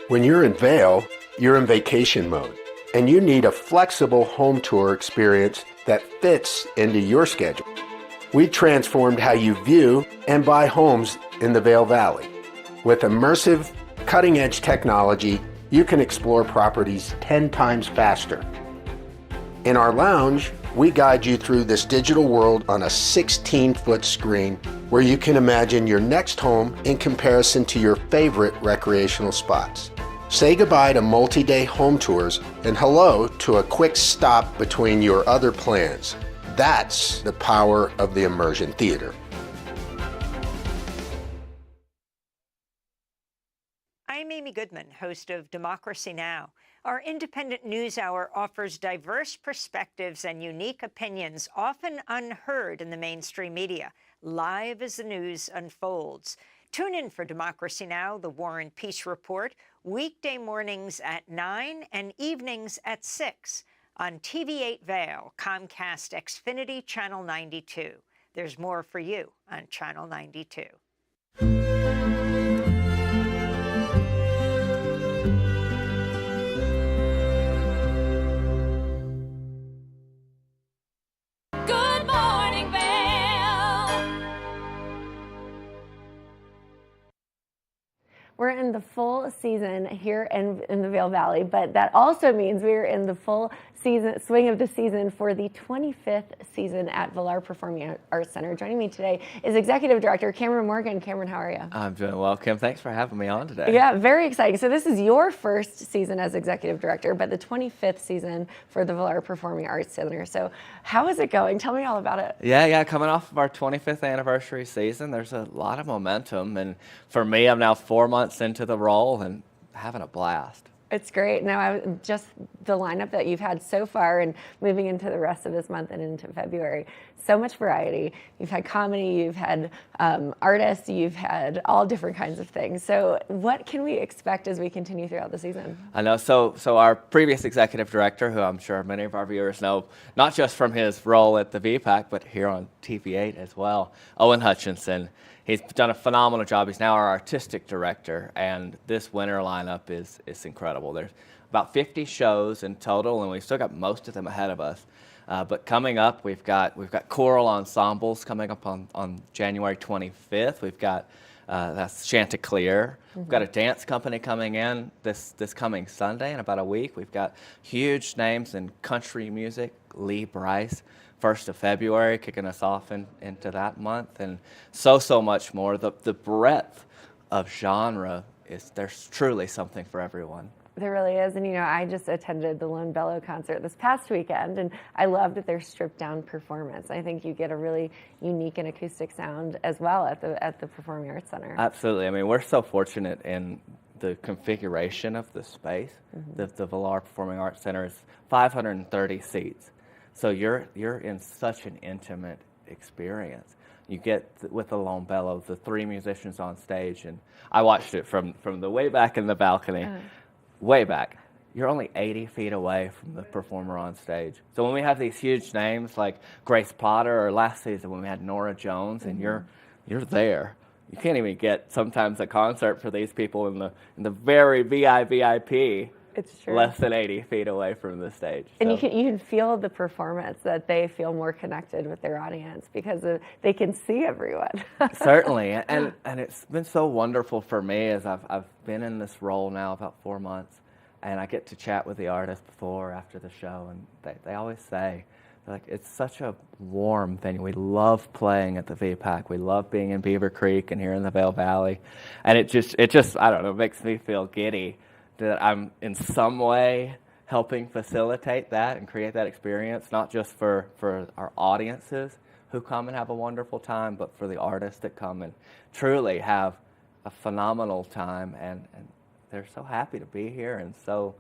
When you're in Vail, you're in vacation mode, and you need a flexible home tour experience that fits into your schedule. We transformed how you view and buy homes in the Vail Valley. With immersive, cutting-edge technology, you can explore properties 10 times faster. In our lounge, we guide you through this digital world on a 16-foot screen where you can imagine your next home in comparison to your favorite recreational spots. Say goodbye to multi-day home tours and hello to a quick stop between your other plans. That's the power of the Immersion Theater. I'm Amy Goodman, host of Democracy Now! Our independent news hour offers diverse perspectives and unique opinions, often unheard in the mainstream media, live as the news unfolds. Tune in for Democracy Now!, the War and Peace Report, weekday mornings at 9 and evenings at 6 on TV8 Vail, Comcast Xfinity Channel 92. There's more for you on Channel 92. Good morning, Vail. We're in the full season here in the Vail Valley, but that also means we're in the full swing of the season for the 25th season at Vail Performing Arts Center. Joining me today is Executive Director Cameron Morgan. Cameron, how are you? I'm doing well, Kim. Thanks for having me on today. Yeah, very exciting. So this is your first season as Executive Director, but the 25th season for the Vail Performing Arts Center. So how is it going? Tell me all about it. Yeah, coming off of our 25th anniversary season, there's a lot of momentum. And for me, I'm now 4 months into into the role and having a blast. It's great. Now, just the lineup that you've had so far and moving into the rest of this month and into February, so much variety. You've had comedy, you've had artists, you've had all different kinds of things. So what can we expect as we continue throughout the season? I know, so our previous executive director, who I'm sure many of our viewers know, not just from his role at the VPAC, but here on TV8 as well, Owen Hutchinson, he's done a phenomenal job. He's now our artistic director, and this winter lineup is incredible. There's about 50 shows in total, and we've still got most of them ahead of us. But coming up, we've got choral ensembles coming up on January 25th. We've got that's Chanticleer. We've got a dance company coming in this coming Sunday in about a week. We've got huge names in country music, Lee Brice. 1st of February, kicking us off into that month, and so much more. The breadth of genre there's truly something for everyone. There really is, and I just attended the Lone Bellow concert this past weekend, and I loved their stripped down performance. I think you get a really unique and acoustic sound as well at the Performing Arts Center. Absolutely. I mean, we're so fortunate in the configuration of the space. The Vail Performing Arts Center is 530 seats. So you're in such an intimate experience. You get with the Lone Bellow, the 3 musicians on stage, and I watched it from the way back in the balcony, way back. You're only 80 feet away from the performer on stage. So when we have these huge names like Grace Potter, or last season when we had Nora Jones, and you're there. You can't even get sometimes a concert for these people in the very VIP. It's true. Less than 80 feet away from the stage. And you can feel the performance, that they feel more connected with their audience because they can see everyone. Certainly, and it's been so wonderful for me as I've been in this role now about 4 months, and I get to chat with the artists before or after the show, and they always say, like, it's such a warm venue. We love playing at the VPAC. We love being in Beaver Creek and here in the Vail Valley, and it just I don't know, makes me feel giddy that I'm in some way helping facilitate that and create that experience, not just for our audiences who come and have a wonderful time, but for the artists that come and truly have a phenomenal time, and they're so happy to be here and so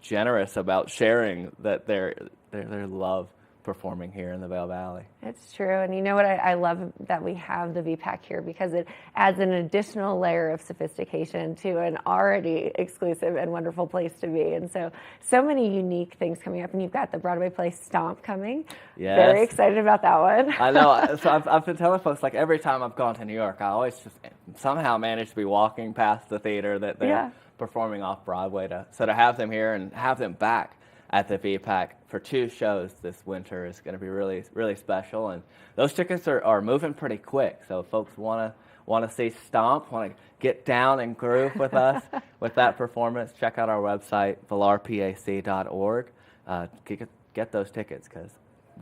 generous about sharing that their love performing here in the Vail Valley. It's true, and you know what, I love that we have the VPAC here because it adds an additional layer of sophistication to an already exclusive and wonderful place to be, and so many unique things coming up, and you've got the Broadway play Stomp coming. Yes. Very excited about that one. I know, so I've been telling folks, like, every time I've gone to New York, I always just somehow manage to be walking past the theater that they're performing off Broadway, so to have them here and have them back at the VPAC for 2 shows this winter is going to be really, really special, and those tickets are moving pretty quick. So if folks want to see Stomp, want to get down and groove with us with that performance, check out our website, valarpac.org. Get those tickets, because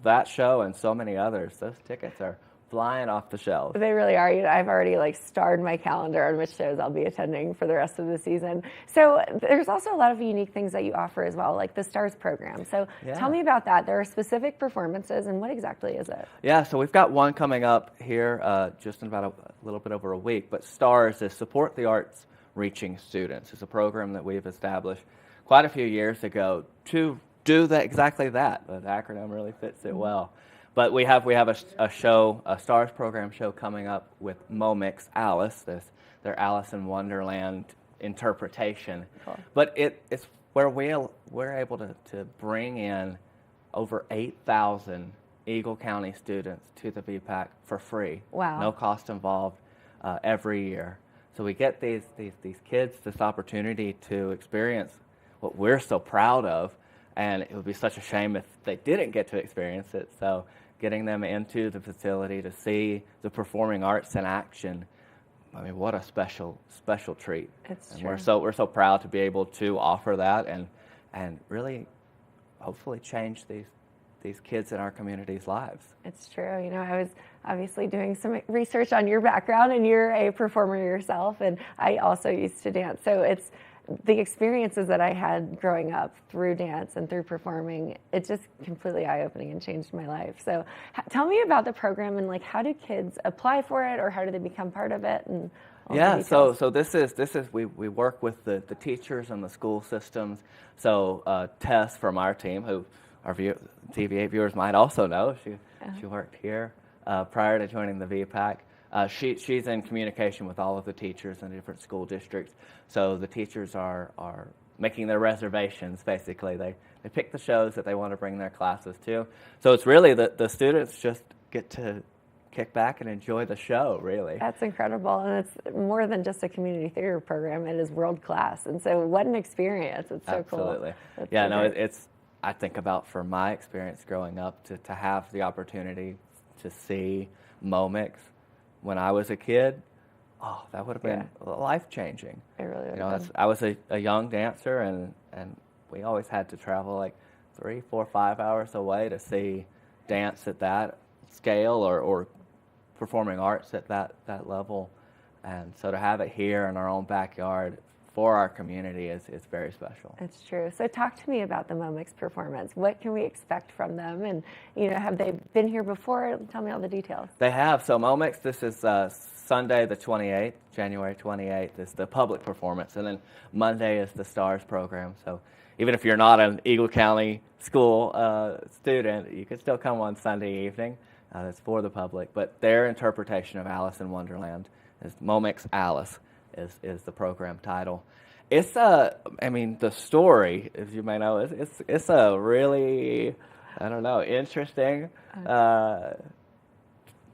that show and so many others, those tickets are flying off the shelves. They really are. I've already starred my calendar on which shows I'll be attending for the rest of the season. So there's also a lot of unique things that you offer as well, like the STARS program. So tell me about that. There are specific performances, and what exactly is it? Yeah, so we've got one coming up here just in about a little bit over a week, but STARS is Support the Arts Reaching Students. It's a program that we've established quite a few years ago to do exactly that. The acronym really fits it well. But we have a show, a STARS program show coming up with Momix Alice, their Alice in Wonderland interpretation. Cool. But it's where we're able to bring in over 8,000 Eagle County students to the VPAC for free. Wow. No cost involved every year. So we get these kids this opportunity to experience what we're so proud of, and it would be such a shame if they didn't get to experience it. So getting them into the facility to see the performing arts in action, I mean, what a special treat. It's and true. We're so proud to be able to offer that and really hopefully change these kids in our community's lives. It's true. I was obviously doing some research on your background, and you're a performer yourself, and I also used to dance. So it's the experiences that I had growing up through dance and through performing, it's just completely eye-opening and changed my life. So tell me about the program, and how do kids apply for it, or how do they become part of it? And Yeah, so this is we work with the teachers and the school systems. So Tess from our team, who our TV8 viewers might also know, she worked here prior to joining the VPAC. She's in communication with all of the teachers in different school districts. So the teachers are making their reservations, basically. They pick the shows that they want to bring their classes to. So it's really the students just get to kick back and enjoy the show, really. That's incredible, and it's more than just a community theater program. It is world class, and so what an experience. It's so Absolutely. Cool. Yeah, no, it's, I think about from my experience growing up to have the opportunity to see Momix when I was a kid. Oh, that would have been life-changing. It really would have been. I was a young dancer, and we always had to travel like 3, 4, 5 hours away to see dance at that scale or performing arts at that level. And so to have it here in our own backyard for our community is very special. It's true. So talk to me about the Momix performance. What can we expect from them? And, have they been here before? Tell me all the details. They have. So Momix, this is Sunday the 28th, January 28th is the public performance. And then Monday is the STARS program. So even if you're not an Eagle County school student, you can still come on Sunday evening. That's for the public. But their interpretation of Alice in Wonderland is Momix Alice is the program title. It's the story, as you may know, it's a really, interesting.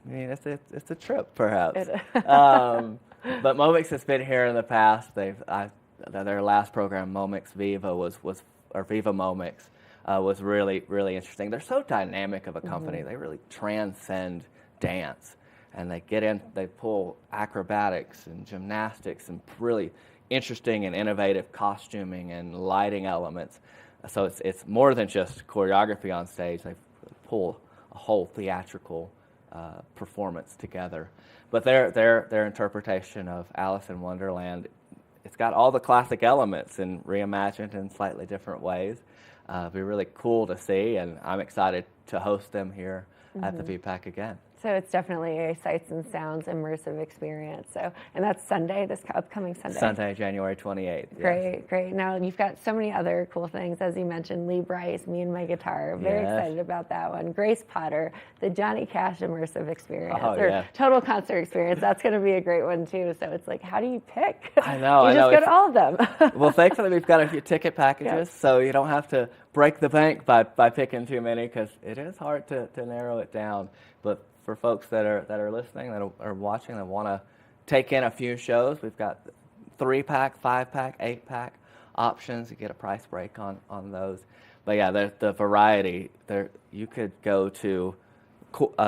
It's a trip, perhaps. But Momix has been here in the past. Their last program, Momix Viva, Viva Momix, was really, really interesting. They're so dynamic of a company. Mm-hmm. They really transcend dance. And they pull acrobatics and gymnastics and really interesting and innovative costuming and lighting elements. So it's more than just choreography on stage. They pull a whole theatrical performance together. But their interpretation of Alice in Wonderland, it's got all the classic elements and reimagined in slightly different ways. It'll be really cool to see, and I'm excited to host them here at the VPAC again. So it's definitely a sights and sounds immersive experience. So, and that's Sunday, this upcoming Sunday. Sunday, January 28th. Great, great. Now you've got so many other cool things, as you mentioned, Lee Bryce, Me and My Guitar. Very excited about that one. Grace Potter, the Johnny Cash immersive experience, total concert experience. That's going to be a great one too. So it's like, how do you pick? I know. You just go to all of them. Well, thankfully we've got a few ticket packages, so you don't have to break the bank by picking too many, because it is hard to narrow it down. But for folks that are listening, that are watching, that want to take in a few shows, we've got 3-pack, 5-pack, 8-pack options. You get a price break on those. But yeah, the variety there. You could go to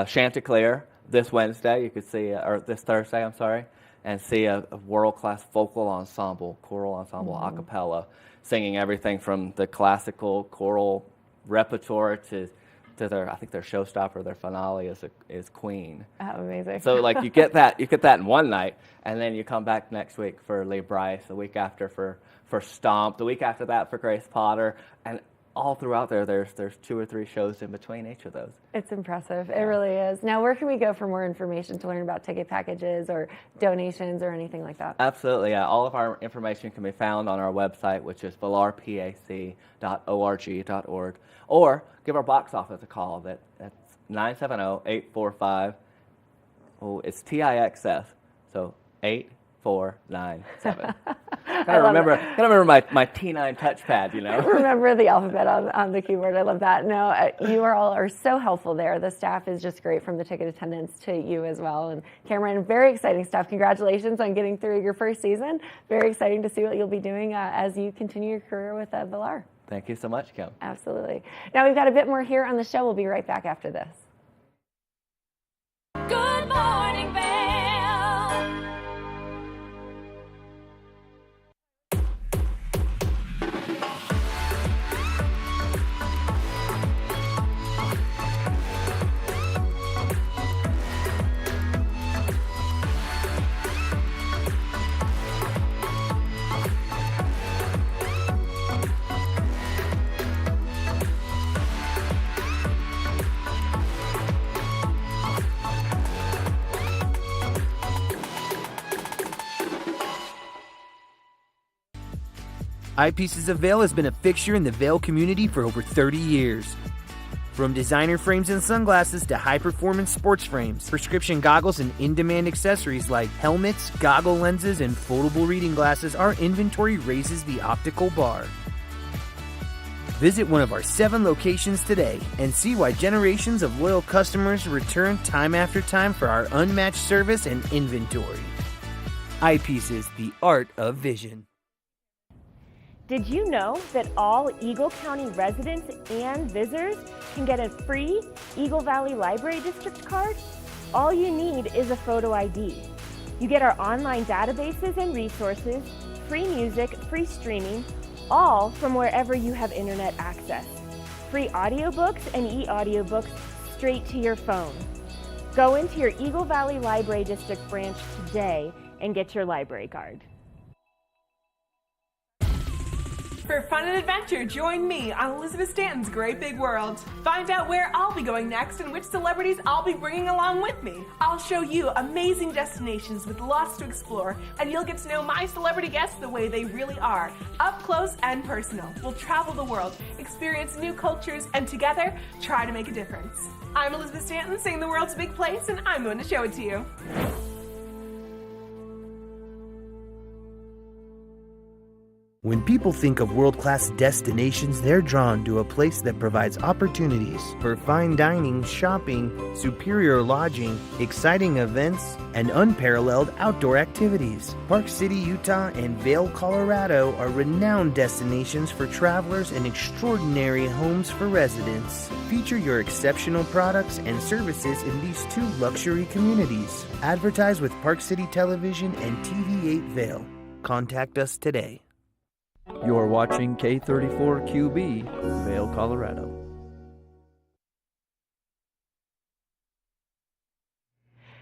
Chanticleer this Wednesday. You could see, or this Thursday, I'm sorry, and see a world-class vocal ensemble, choral ensemble, a cappella, singing everything from the classical choral repertoire to their, I think their showstopper, their finale is Queen. Oh, amazing. So like you get that in one night, and then you come back next week for Lee Bryce, the week after for Stomp, the week after that for Grace Potter, and all throughout there's 2 or 3 shows in between each of those. It's impressive. It really is. Now, where can we go for more information to learn about ticket packages or donations or anything like that? Absolutely, yeah. All of our information can be found on our website, which is valarpac.org.org, or give our box office a call. That's 970-845. Oh, it's TIXS. So 8497. Gotta remember my T9 touchpad, Remember the alphabet on the keyboard. I love that. No, you all are so helpful there. The staff is just great, from the ticket attendants to you as well. And Cameron, very exciting stuff. Congratulations on getting through your first season. Very exciting to see what you'll be doing as you continue your career with Valar. Thank you so much, Kim. Absolutely. Now we've got a bit more here on the show. We'll be right back after this. Good morning, Vail. Eyepieces of Vail has been a fixture in the Vail community for over 30 years. From designer frames and sunglasses to high-performance sports frames, prescription goggles, and in-demand accessories like helmets, goggle lenses, and foldable reading glasses, our inventory raises the optical bar. Visit one of our 7 locations today and see why generations of loyal customers return time after time for our unmatched service and inventory. Eyepieces, the art of vision. Did you know that all Eagle County residents and visitors can get a free Eagle Valley Library District card? All you need is a photo ID. You get our online databases and resources, free music, free streaming, all from wherever you have internet access. Free audiobooks and e-audiobooks straight to your phone. Go into your Eagle Valley Library District branch today and get your library card. For fun and adventure, join me on Elizabeth Stanton's Great Big World. Find out where I'll be going next and which celebrities I'll be bringing along with me. I'll show you amazing destinations with lots to explore, and you'll get to know my celebrity guests the way they really are, up close and personal. We'll travel the world, experience new cultures, and together, try to make a difference. I'm Elizabeth Stanton, saying the world's a big place, and I'm going to show it to you. When people think of world-class destinations, they're drawn to a place that provides opportunities for fine dining, shopping, superior lodging, exciting events, and unparalleled outdoor activities. Park City, Utah, and Vail, Colorado are renowned destinations for travelers and extraordinary homes for residents. Feature your exceptional products and services in these 2 luxury communities. Advertise with Park City Television and TV8 Vail. Contact us today. You're watching K34QB, Vail, Colorado.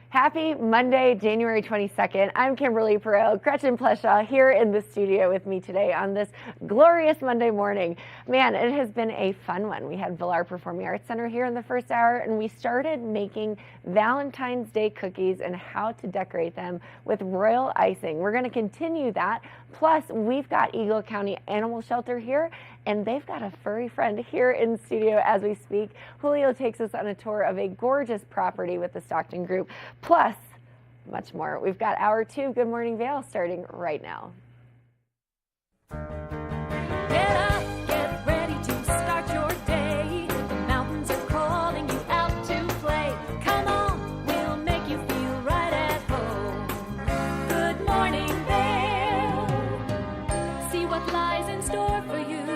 Happy Monday, January 22nd. I'm Kimberly Perot, Gretchen Pleshaw here in the studio with me today on this glorious Monday morning. Man, it has been a fun one. We had Vail Performing Arts Center here in the first hour, and we started making Valentine's Day cookies and how to decorate them with royal icing. We're going to continue that. Plus, we've got Eagle County Animal Shelter here, and they've got a furry friend here in studio as we speak. Julio takes us on a tour of a gorgeous property with the Stockton Group. Plus, much more. We've got hour 2, Good Morning Vail, starting right now. Get up, get ready to start your day. The mountains are calling you out to play. Come on, we'll make you feel right at home. Good morning, Vail. See what lies in store for you.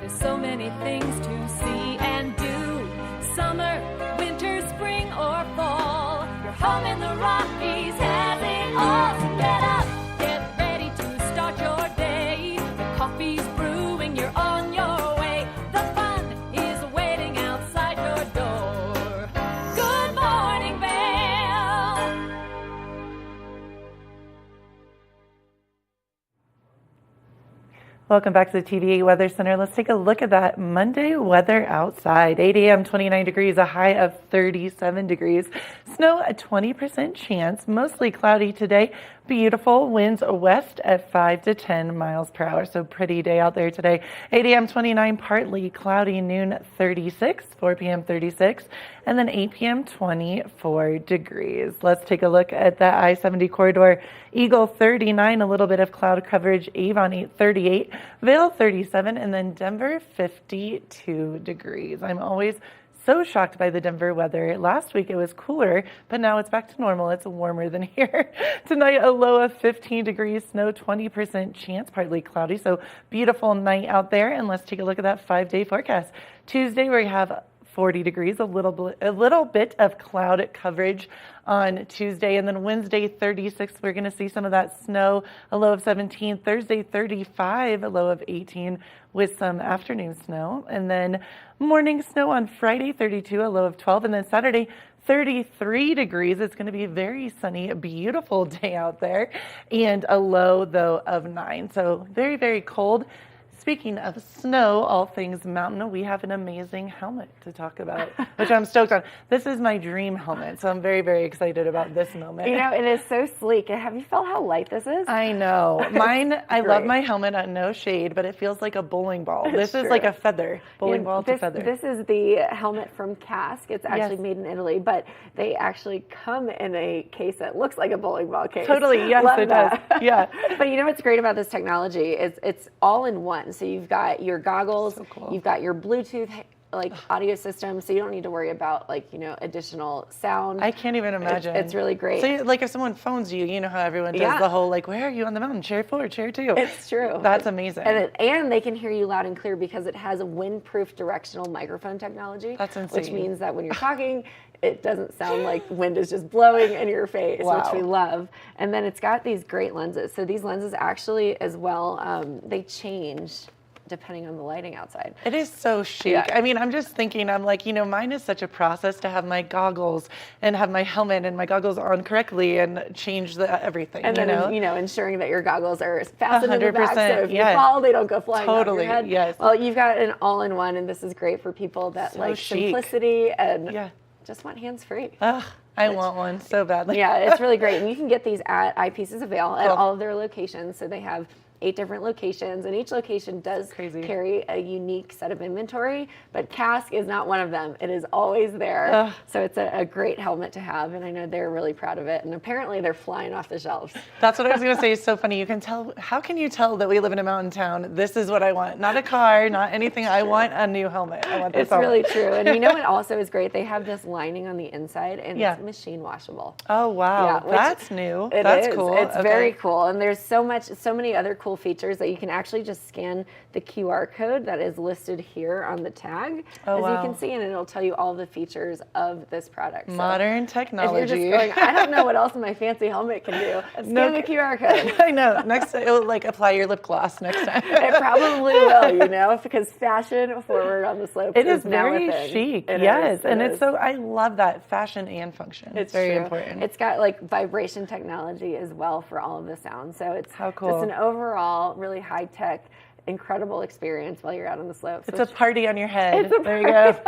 There's so many things to see and do. Summer, winter, spring, or fall. Your home in the Rockies has it all. So get up, get ready to start your day. The coffee's brewing, you're on your way. The fun is waiting outside your door. Good morning, Vail. Welcome back to the TVA Weather Center. Let's take a look at that Monday weather outside. 8 a.m., 29 degrees, a high of 37 degrees. Snow, a 20% chance, mostly cloudy today. Beautiful winds west at 5 to 10 miles per hour. So pretty day out there today. 8 a.m. 29, partly cloudy, noon 36, 4 p.m. 36, and then 8 p.m. 24 degrees. Let's take a look at that I-70 corridor. Eagle 39, a little bit of cloud coverage. Avon 38, Vail 37, and then Denver 52 degrees. I'm always so shocked by the Denver weather. Last week it was cooler, but now it's back to normal. It's warmer than here. Tonight, a low of 15 degrees, snow 20% chance, partly cloudy. So beautiful night out there. And let's take a look at that 5-day forecast. Tuesday, we have 40 degrees, a little bit of cloud coverage on Tuesday, and then Wednesday 36, we're going to see some of that snow, a low of 17. Thursday 35, a low of 18 with some afternoon snow, and then morning snow on Friday 32, a low of 12, and then Saturday 33 degrees. It's going to be a very sunny, beautiful day out there, and a low though of 9. So very, very cold. Speaking of snow, all things mountain, we have an amazing helmet to talk about, which I'm stoked on. This is my dream helmet, so I'm very, very excited about this moment. You know, it is so sleek. Have you felt how light this is? I know. Mine, I love my helmet, no shade, but it feels like a bowling ball. This is like a feather, bowling ball to feather. This is the helmet from Cask. It's actually made in Italy, but they actually come in a case that looks like a bowling ball case. Totally, yes, love it that. does. Yeah. But you know what's great about this technology is it's all in one. So you've got your goggles, you've got your Bluetooth audio system, so you don't need to worry about additional sound. I can't even imagine. It's really great. So like if someone phones you, you know how everyone does the whole where are you on the mountain? Chair 4, chair 2. It's true. That's amazing. And they can hear you loud and clear because it has a windproof directional microphone technology. That's insane. Which means that when you're talking, it doesn't sound like wind is just blowing in your face, which we love. And then it's got these great lenses. So these lenses actually as well, they change depending on the lighting outside. It is so chic. Yeah. I mean, I'm just thinking, I'm like, mine is such a process to have my goggles and have my helmet and my goggles on correctly and change everything. And then, ensuring that your goggles are fastened in the back, so if you fall, they don't go flying off your head. Yes. Well, you've got an all-in-one, and this is great for people that like chic. simplicity and just want hands-free. I want one so badly. Yeah, it's really great. And you can get these at Eyepieces of Vail at all of their locations. So they have 8 different locations, and each location does carry a unique set of inventory, but Cask is not one of them. It is always there. So it's a great helmet to have, and I know they're really proud of it, and apparently they're flying off the shelves. That's what I was going to say. It's so funny. You can tell, how can you tell that we live in a mountain town? This is what I want. Not a car, not anything. I want a new helmet. I want this helmet. It's really true. And you know what also is great? They have this lining on the inside, and it's machine washable. Oh, wow. Yeah, that's new. That's cool. It's very cool. And there's so many other cool features that you can actually just scan the QR code that is listed here on the tag, as you can see, and it'll tell you all the features of this product. Modern technology. If you're just going, I don't know what else my fancy helmet can do, scan the QR code. I know. Next time, it'll apply your lip gloss next time. It probably will, because fashion forward on the slopes it is now very a thing. chic. It yes, is, and it's so, I love that fashion and function. It's very true. important. It's got vibration technology as well for all of the sound. So it's how cool. It's an overall really high tech, incredible experience while you're out on the slopes. It's a party on your head. There you go.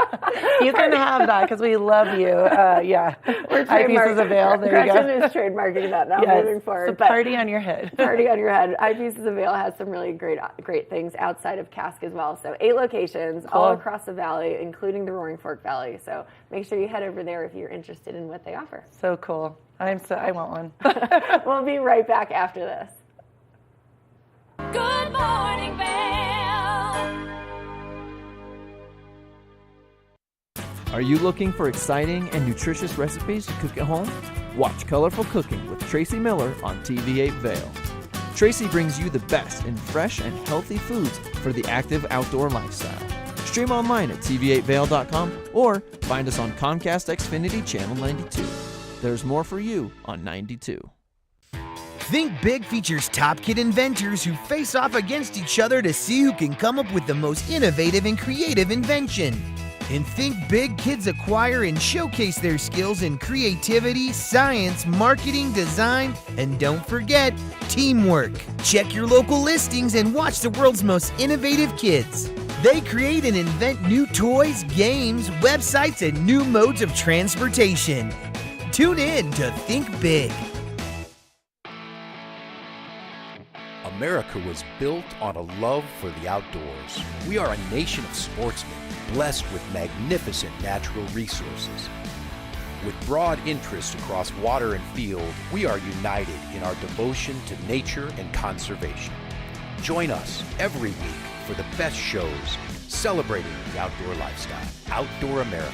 You can have that because we love you. We're Eyepieces of Vail. There you go. Gretchen is trademarking that now moving forward. It's a party on your head. Party on your head. Eyepieces of Vail has some really great things outside of Cask as well. So 8 locations all across the valley, including the Roaring Fork Valley. So make sure you head over there if you're interested in what they offer. So cool. I want one. We'll be right back after this. Good morning, Vail. Are you looking for exciting and nutritious recipes to cook at home? Watch Colorful Cooking with Tracy Miller on TV8 Vail. Tracy brings you the best in fresh and healthy foods for the active outdoor lifestyle. Stream online at tv8vail.com or find us on Comcast Xfinity Channel 92. There's more for you on 92. Think Big features top kid inventors who face off against each other to see who can come up with the most innovative and creative invention. In Think Big, kids acquire and showcase their skills in creativity, science, marketing, design, and don't forget, teamwork. Check your local listings and watch the world's most innovative kids. They create and invent new toys, games, websites, and new modes of transportation. Tune in to Think Big. America was built on a love for the outdoors. We are a nation of sportsmen, blessed with magnificent natural resources. With broad interests across water and field, we are united in our devotion to nature and conservation. Join us every week for the best shows celebrating the outdoor lifestyle. Outdoor America.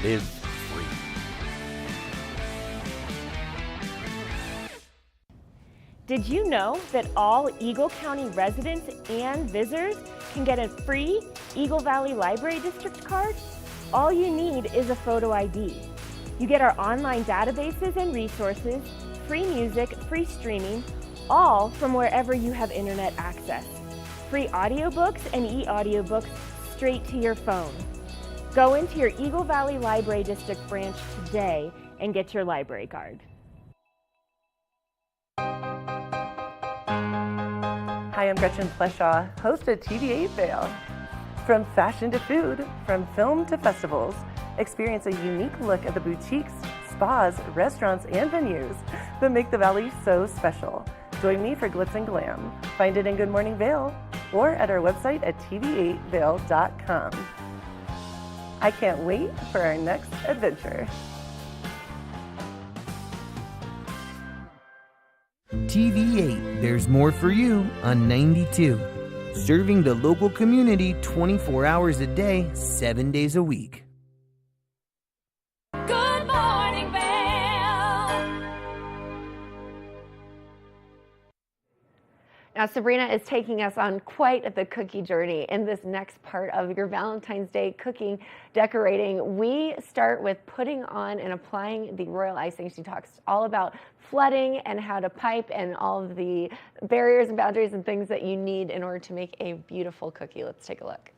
Live free. Did you know that all Eagle County residents and visitors can get a free Eagle Valley Library District card? All you need is a photo ID. You get our online databases and resources, free music, free streaming, all from wherever you have internet access. Free audiobooks and e-audiobooks straight to your phone. Go into your Eagle Valley Library District branch today and get your library card. Hi, I'm Gretchen Pleshaw, host of TV8 Vail. From fashion to food, from film to festivals, experience a unique look at the boutiques, spas, restaurants, and venues that make the Valley so special. Join me for Glitz and Glam. Find it in Good Morning Vail or at our website at tv8vail.com. I can't wait for our next adventure. TV8, there's more for you on 92. Serving the local community 24 hours a day, 7 days a week. Good morning, Vail. Now, Sabrina is taking us on quite the cookie journey in this next part of your Valentine's Day cooking, decorating. We start with putting on and applying the royal icing. She talks all about flooding and how to pipe and all of the barriers and boundaries and things that you need in order to make a beautiful cookie. Let's take a look.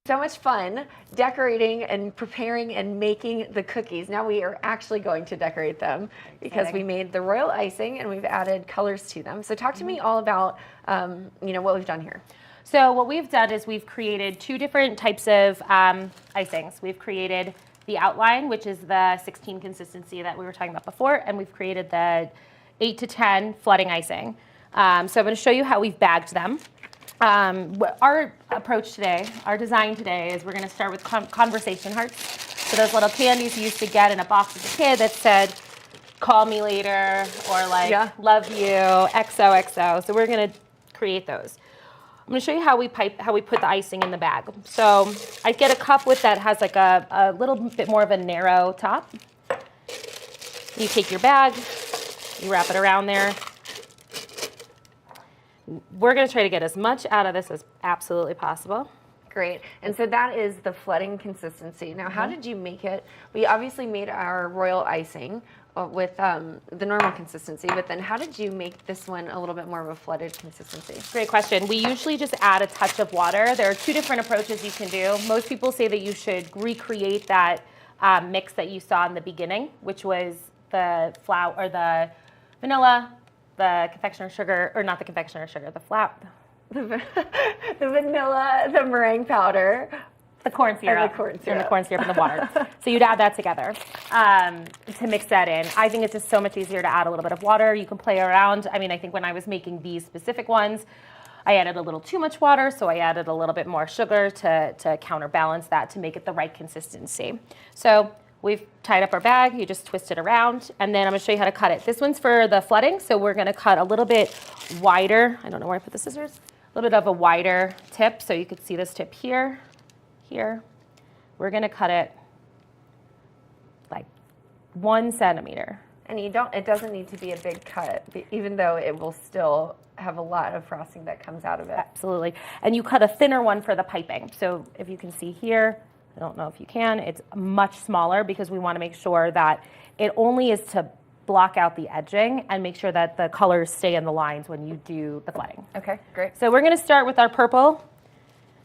So much fun decorating and preparing and making the cookies. Now we are actually going to decorate them because we made the royal icing and we've added colors to them. So talk to me all about what we've done here. So what we've done is we've created two different types of icings. We've created the outline, which is the 16 consistency that we were talking about before, and we've created the 8 to 10 flooding icing. So I'm going to show you how we've bagged them. Our approach today, our design today, is we're going to start with conversation hearts. So those little candies you used to get in a box as a kid that said, call me later, or like, love you, XOXO. So we're going to create those. I'm going to show you how we put the icing in the bag. So I get a cup with that has like a little bit more of a narrow top. You take your bag, you wrap it around there. We're going to try to get as much out of this as absolutely possible. Great. And so that is the flooding consistency. Now, how did you make it? We obviously made our royal icing with the normal consistency, but then how did you make this one a little bit more of a flooded consistency? Great question. We usually just add a touch of water. There are two different approaches you can do. Most people say that you should recreate that mix that you saw in the beginning, which was the flour or the vanilla, the confectioner sugar, or not the confectioner sugar, the flour. The vanilla, the meringue powder. The corn syrup. And the corn syrup. And the corn syrup and the water. So you'd add that together to mix that in. I think it's just so much easier to add a little bit of water. You can play around. I mean, I think when I was making these specific ones, I added a little too much water, so I added a little bit more sugar to counterbalance that to make it the right consistency. So we've tied up our bag. You just twist it around, and then I'm going to show you how to cut it. This one's for the flooding, so we're going to cut a little bit wider. I don't know where I put the scissors. A little bit of a wider tip, so you could see this tip here. We're going to cut it like 1 centimeter. And it doesn't need to be a big cut, even though it will still have a lot of frosting that comes out of it. Absolutely. And you cut a thinner one for the piping. So if you can see here, I don't know if you can, it's much smaller because we want to make sure that it only is to block out the edging and make sure that the colors stay in the lines when you do the flooding. Okay, great. So we're going to start with our purple,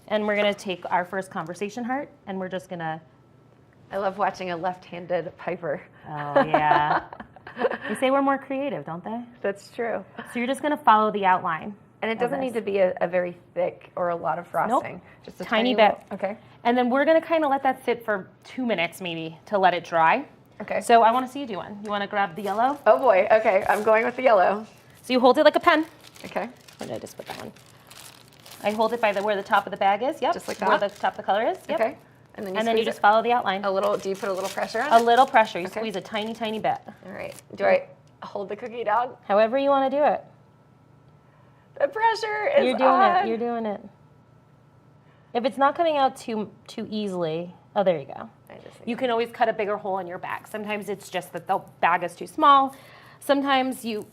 and we're going to take our first conversation heart, and we're just going to... I love watching a left-handed piper. Oh, yeah. They say we're more creative, don't they? That's true. So you're just going to follow the outline. And it doesn't need to be a very thick or a lot of frosting. Nope. Just a tiny bit. Okay. And then we're going to kind of let that sit for 2 minutes maybe to let it dry. Okay. So I want to see you do one. You want to grab the yellow? Oh boy. Okay. I'm going with the yellow. So you hold it like a pen. Okay. Where did I just put that one? I hold it by where the top of the bag is. Yep. Just like that? Where the top of the color is. Yep. Okay. And then you just follow the outline. Do you put a little pressure on it? A little pressure. You squeeze a tiny, tiny bit. All right. Do I hold the cookie down? However you want to do it. The pressure is You're doing on. it. You're doing it. If it's not coming out too easily, oh, there you go. You can always cut a bigger hole in your bag. Sometimes it's just that the bag is too small. Sometimes you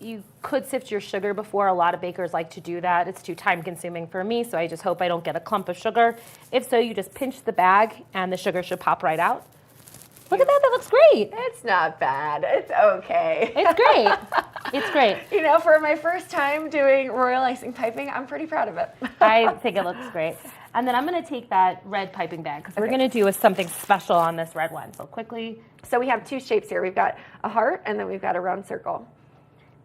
could sift your sugar before. A lot of bakers like to do that. It's too time consuming for me, so I just hope I don't get a clump of sugar. If so, you just pinch the bag and the sugar should pop right out. Look at that, that looks great. It's not bad. It's okay. It's great. It's great. You know, for my first time doing royal icing piping, I'm pretty proud of it. I think it looks great. And then I'm going to take that red piping bag because we're going to do something special on this red one. So quickly. So we have two shapes here. We've got a heart and then we've got a round circle.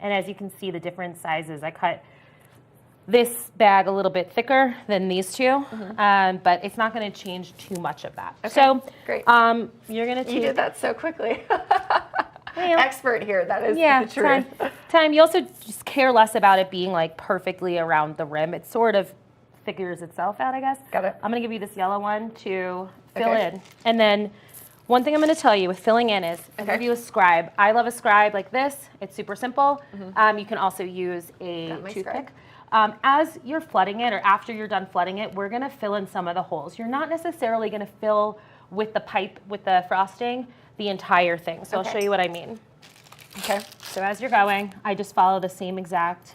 And as you can see, the different sizes. I cut this bag a little bit thicker than these two, but it's not going to change too much of that. Okay, So great. You're going to take... You did that so quickly. Expert here, that is the truth. Time. You also just care less about it being like perfectly around the rim. It sort of figures itself out, I guess. Got it. I'm going to give you this yellow one to fill in. And then one thing I'm going to tell you with filling in is I'll give you a scribe. I love a scribe like this. It's super simple. You can also use a toothpick. As you're flooding it or after you're done flooding it, we're going to fill in some of the holes. You're not necessarily going to fill with the pipe, with the frosting, the entire thing. So I'll show you what I mean. Okay. So as you're going, I just follow the same exact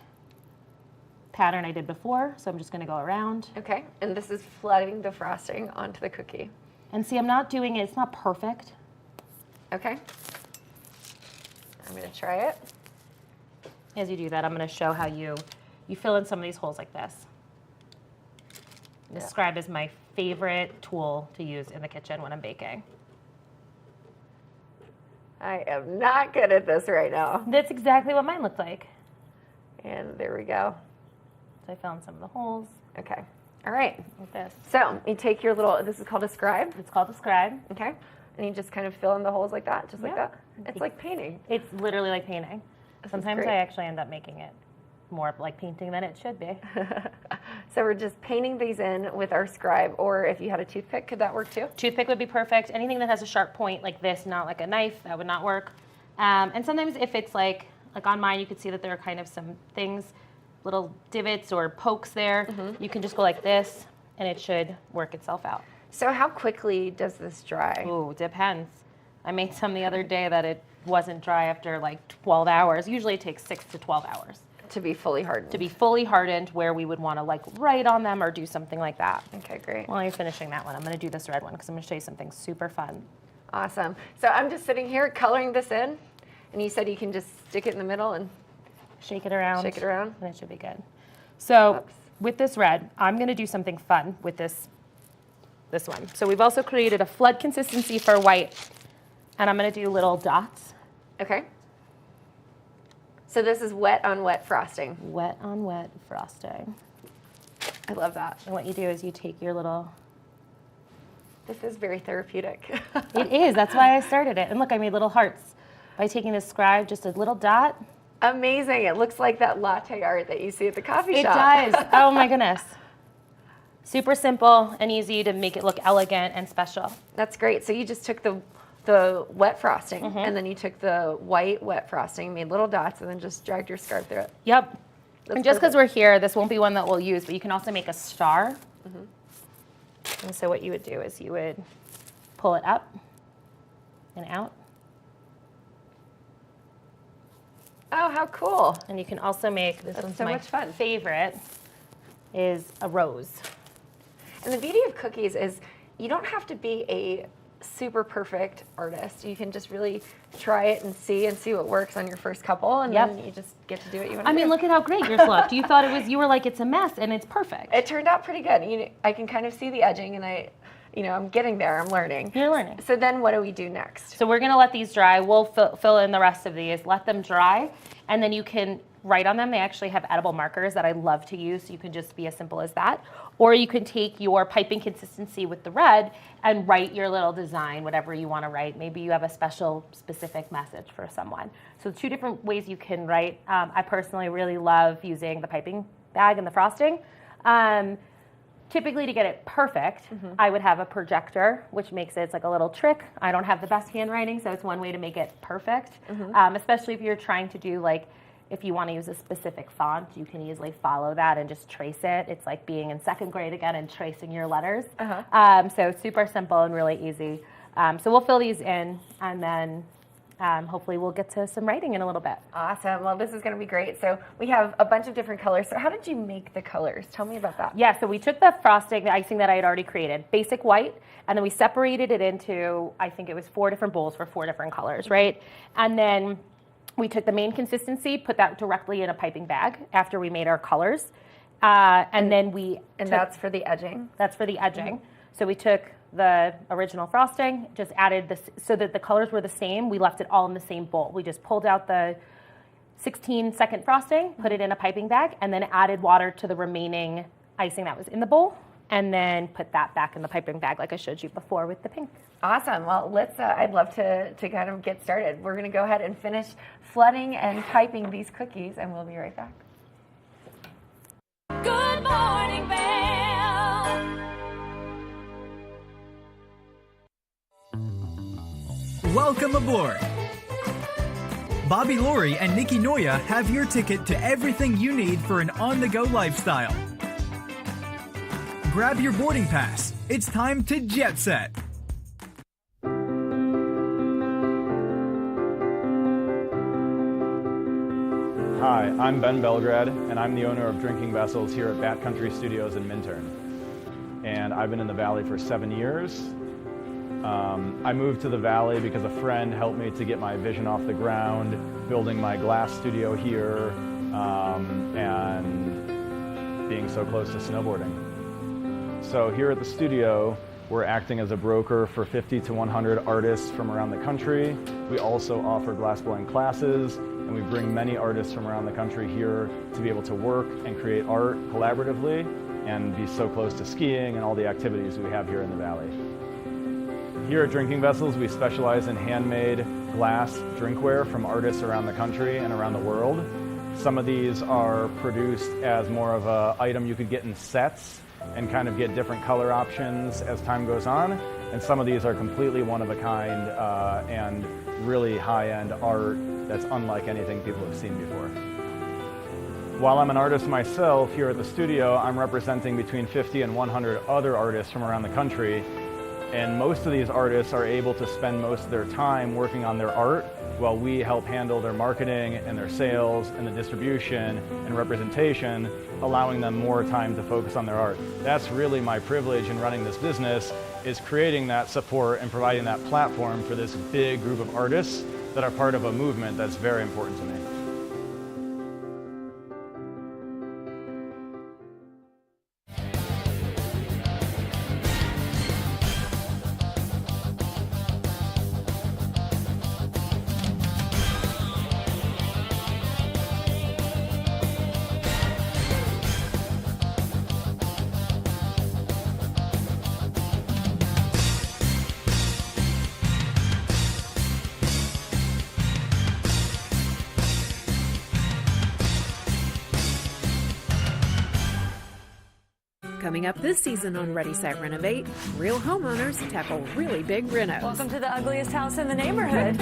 pattern I did before. So I'm just going to go around. Okay. And this is flooding the frosting onto the cookie. And see, I'm not doing it. It's not perfect. Okay. I'm going to try it. As you do that, I'm going to show how you fill in some of these holes like this. The scribe is my favorite tool to use in the kitchen when I'm baking. I am not good at this right now. That's exactly what mine looked like. And there we go. So I fill in some of the holes. Okay. All right. Like this. So you take your little, this is called a scribe? It's called a scribe. Okay. And you just kind of fill in the holes like that, just like that? It's like painting. It's literally like painting. Sometimes great. I actually end up making it more like painting than it should be. So we're just painting these in with our scribe, or if you had a toothpick, could that work too? Toothpick would be perfect. Anything that has a sharp point like this, not like a knife, that would not work. And sometimes if it's like on mine, you could see that there are kind of some things, little divots or pokes there. You can just go like this and it should work itself out. So how quickly does this dry? Ooh, depends. I made some the other day that it wasn't dry after like 12 hours. Usually it takes 6 to 12 hours. To be fully hardened. To be fully hardened where we would want to like write on them or do something like that. Okay, great. While you're finishing that one, I'm going to do this red one because I'm going to show you something super fun. Awesome. So I'm just sitting here coloring this in, and you said you can just stick it in the middle and shake it around. Shake it around. And it should be good. So with this red, I'm going to do something fun with this one. So we've also created a flood consistency for white, and I'm going to do little dots. Okay. So this is wet on wet frosting. Wet on wet frosting. I love that. And what you do is you take your little... This is very therapeutic. It is. That's why I started it. And look, I made little hearts by taking this scribe, just a little dot. Amazing. It looks like that latte art that you see at the coffee shop. It does. Oh my goodness. Super simple and easy to make it look elegant and special. That's great. So you just took the wet frosting, and then you took the white wet frosting, made little dots, and then just dragged your scarf through it. Yep. And just because we're here, this won't be one that we'll use, but you can also make a star. And so what you would do is you would pull it up and out. Oh, how cool. And you can also make, this one's so my much fun. favorite, is a rose. And the beauty of cookies is you don't have to be a super perfect artist. You can just really try it and see what works on your first couple, and then you just get to do what you want to do. I mean, look at how great yours looked. You thought it was, you were like, it's a mess, and it's perfect. It turned out pretty good. I can kind of see the edging, and I'm getting there. I'm learning. You're learning. So then what do we do next? So we're going to let these dry. We'll fill in the rest of these. Let them dry, and then you can write on them. They actually have edible markers that I love to use, so you can just be as simple as that. Or you can take your piping consistency with the red and write your little design, whatever you want to write. Maybe you have a specific message for someone. So 2 different ways you can write. I personally really love using the piping bag and the frosting. Typically, to get it perfect, I would have a projector, which makes it's like a little trick. I don't have the best handwriting, so it's one way to make it perfect. Especially if you're trying to do if you want to use a specific font, you can easily follow that and just trace it. It's like being in 2nd grade again and tracing your letters. So super simple and really easy. So we'll fill these in, and then hopefully we'll get to some writing in a little bit. Awesome. Well, this is going to be great. So we have a bunch of different colors. So how did you make the colors? Tell me about that. Yeah, so we took the frosting, the icing that I had already created, basic white, and then we separated it into, I think it was 4 different bowls for 4 different colors, right? And then we took the main consistency, put that directly in a piping bag after we made our colors. And then we... And that's for the edging? That's for the edging. So we took the original frosting, just added this, so that the colors were the same. We left it all in the same bowl. We just pulled out the 16-second frosting, put it in a piping bag, and then added water to the remaining icing that was in the bowl, and then put that back in the piping bag like I showed you before with the pink. Awesome. Well, let's. I'd love to kind of get started. We're going to go ahead and finish flooding and piping these cookies, and we'll be right back. Good morning, Vail. Welcome aboard. Bobby Laurie and Nikki Noya have your ticket to everything you need for an on-the-go lifestyle. Grab your boarding pass. It's time to jet set. Hi, I'm Ben Belgrad, and I'm the owner of Drinking Vessels here at Bat Country Studios in Minturn. And I've been in the Valley for 7 years. I moved to the Valley because a friend helped me to get my vision off the ground, building my glass studio here, and being so close to snowboarding. So here at the studio, we're acting as a broker for 50 to 100 artists from around the country. We also offer glassblowing classes, and we bring many artists from around the country here to be able to work and create art collaboratively and be so close to skiing and all the activities we have here in the Valley. Here at Drinking Vessels, we specialize in handmade glass drinkware from artists around the country and around the world. Some of these are produced as more of an item you could get in sets and kind of get different color options as time goes on. And some of these are completely one of a kind and really high-end art that's unlike anything people have seen before. While I'm an artist myself here at the studio, I'm representing between 50 and 100 other artists from around the country. And most of these artists are able to spend most of their time working on their art while we help handle their marketing and their sales and the distribution and representation, allowing them more time to focus on their art. That's really my privilege in running this business, is creating that support and providing that platform for this big group of artists that are part of a movement that's very important to me. Coming up this season on Ready, Set, Renovate, real homeowners tackle really big renos. Welcome to the ugliest house in the neighborhood.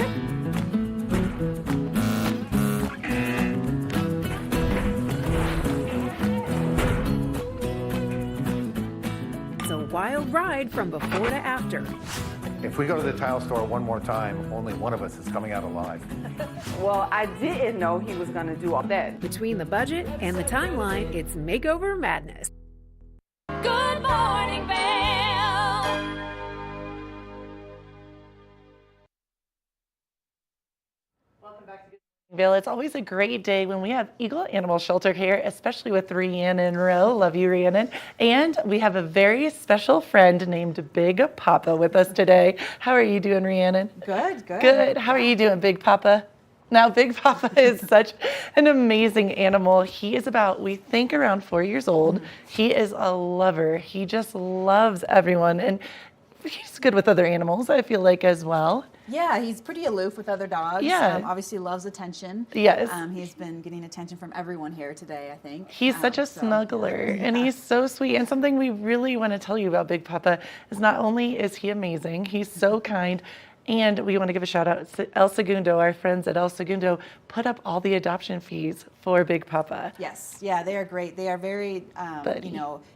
It's a wild ride from before to after. If we go to the tile store one more time, only one of us is coming out alive. Well, I didn't know he was going to do all that. Between the budget and the timeline, it's makeover madness. Good morning, Vail. Vail, it's always a great day when we have Eagle Animal Shelter here, especially with Rhiannon Rowe. Love you, Rhiannon. And we have a very special friend named Big Papa with us today. How are you doing, Rhiannon? Good, good. Good. How are you doing, Big Papa? Now, Big Papa is such an amazing animal. He is about, we think, around 4 years old. He is a lover. He just loves everyone. And he's good with other animals, I feel like, as well. Yeah, he's pretty aloof with other dogs. Yeah. Obviously loves attention. Yes. He's been getting attention from everyone here today, I think. He's such a snuggler, and he's so sweet. And something we really want to tell you about Big Papa is not only is he amazing, he's so kind, and we want to give a shout out to El Segundo. Our friends at El Segundo put up all the adoption fees for Big Papa. Yes, yeah, they are great. They are very,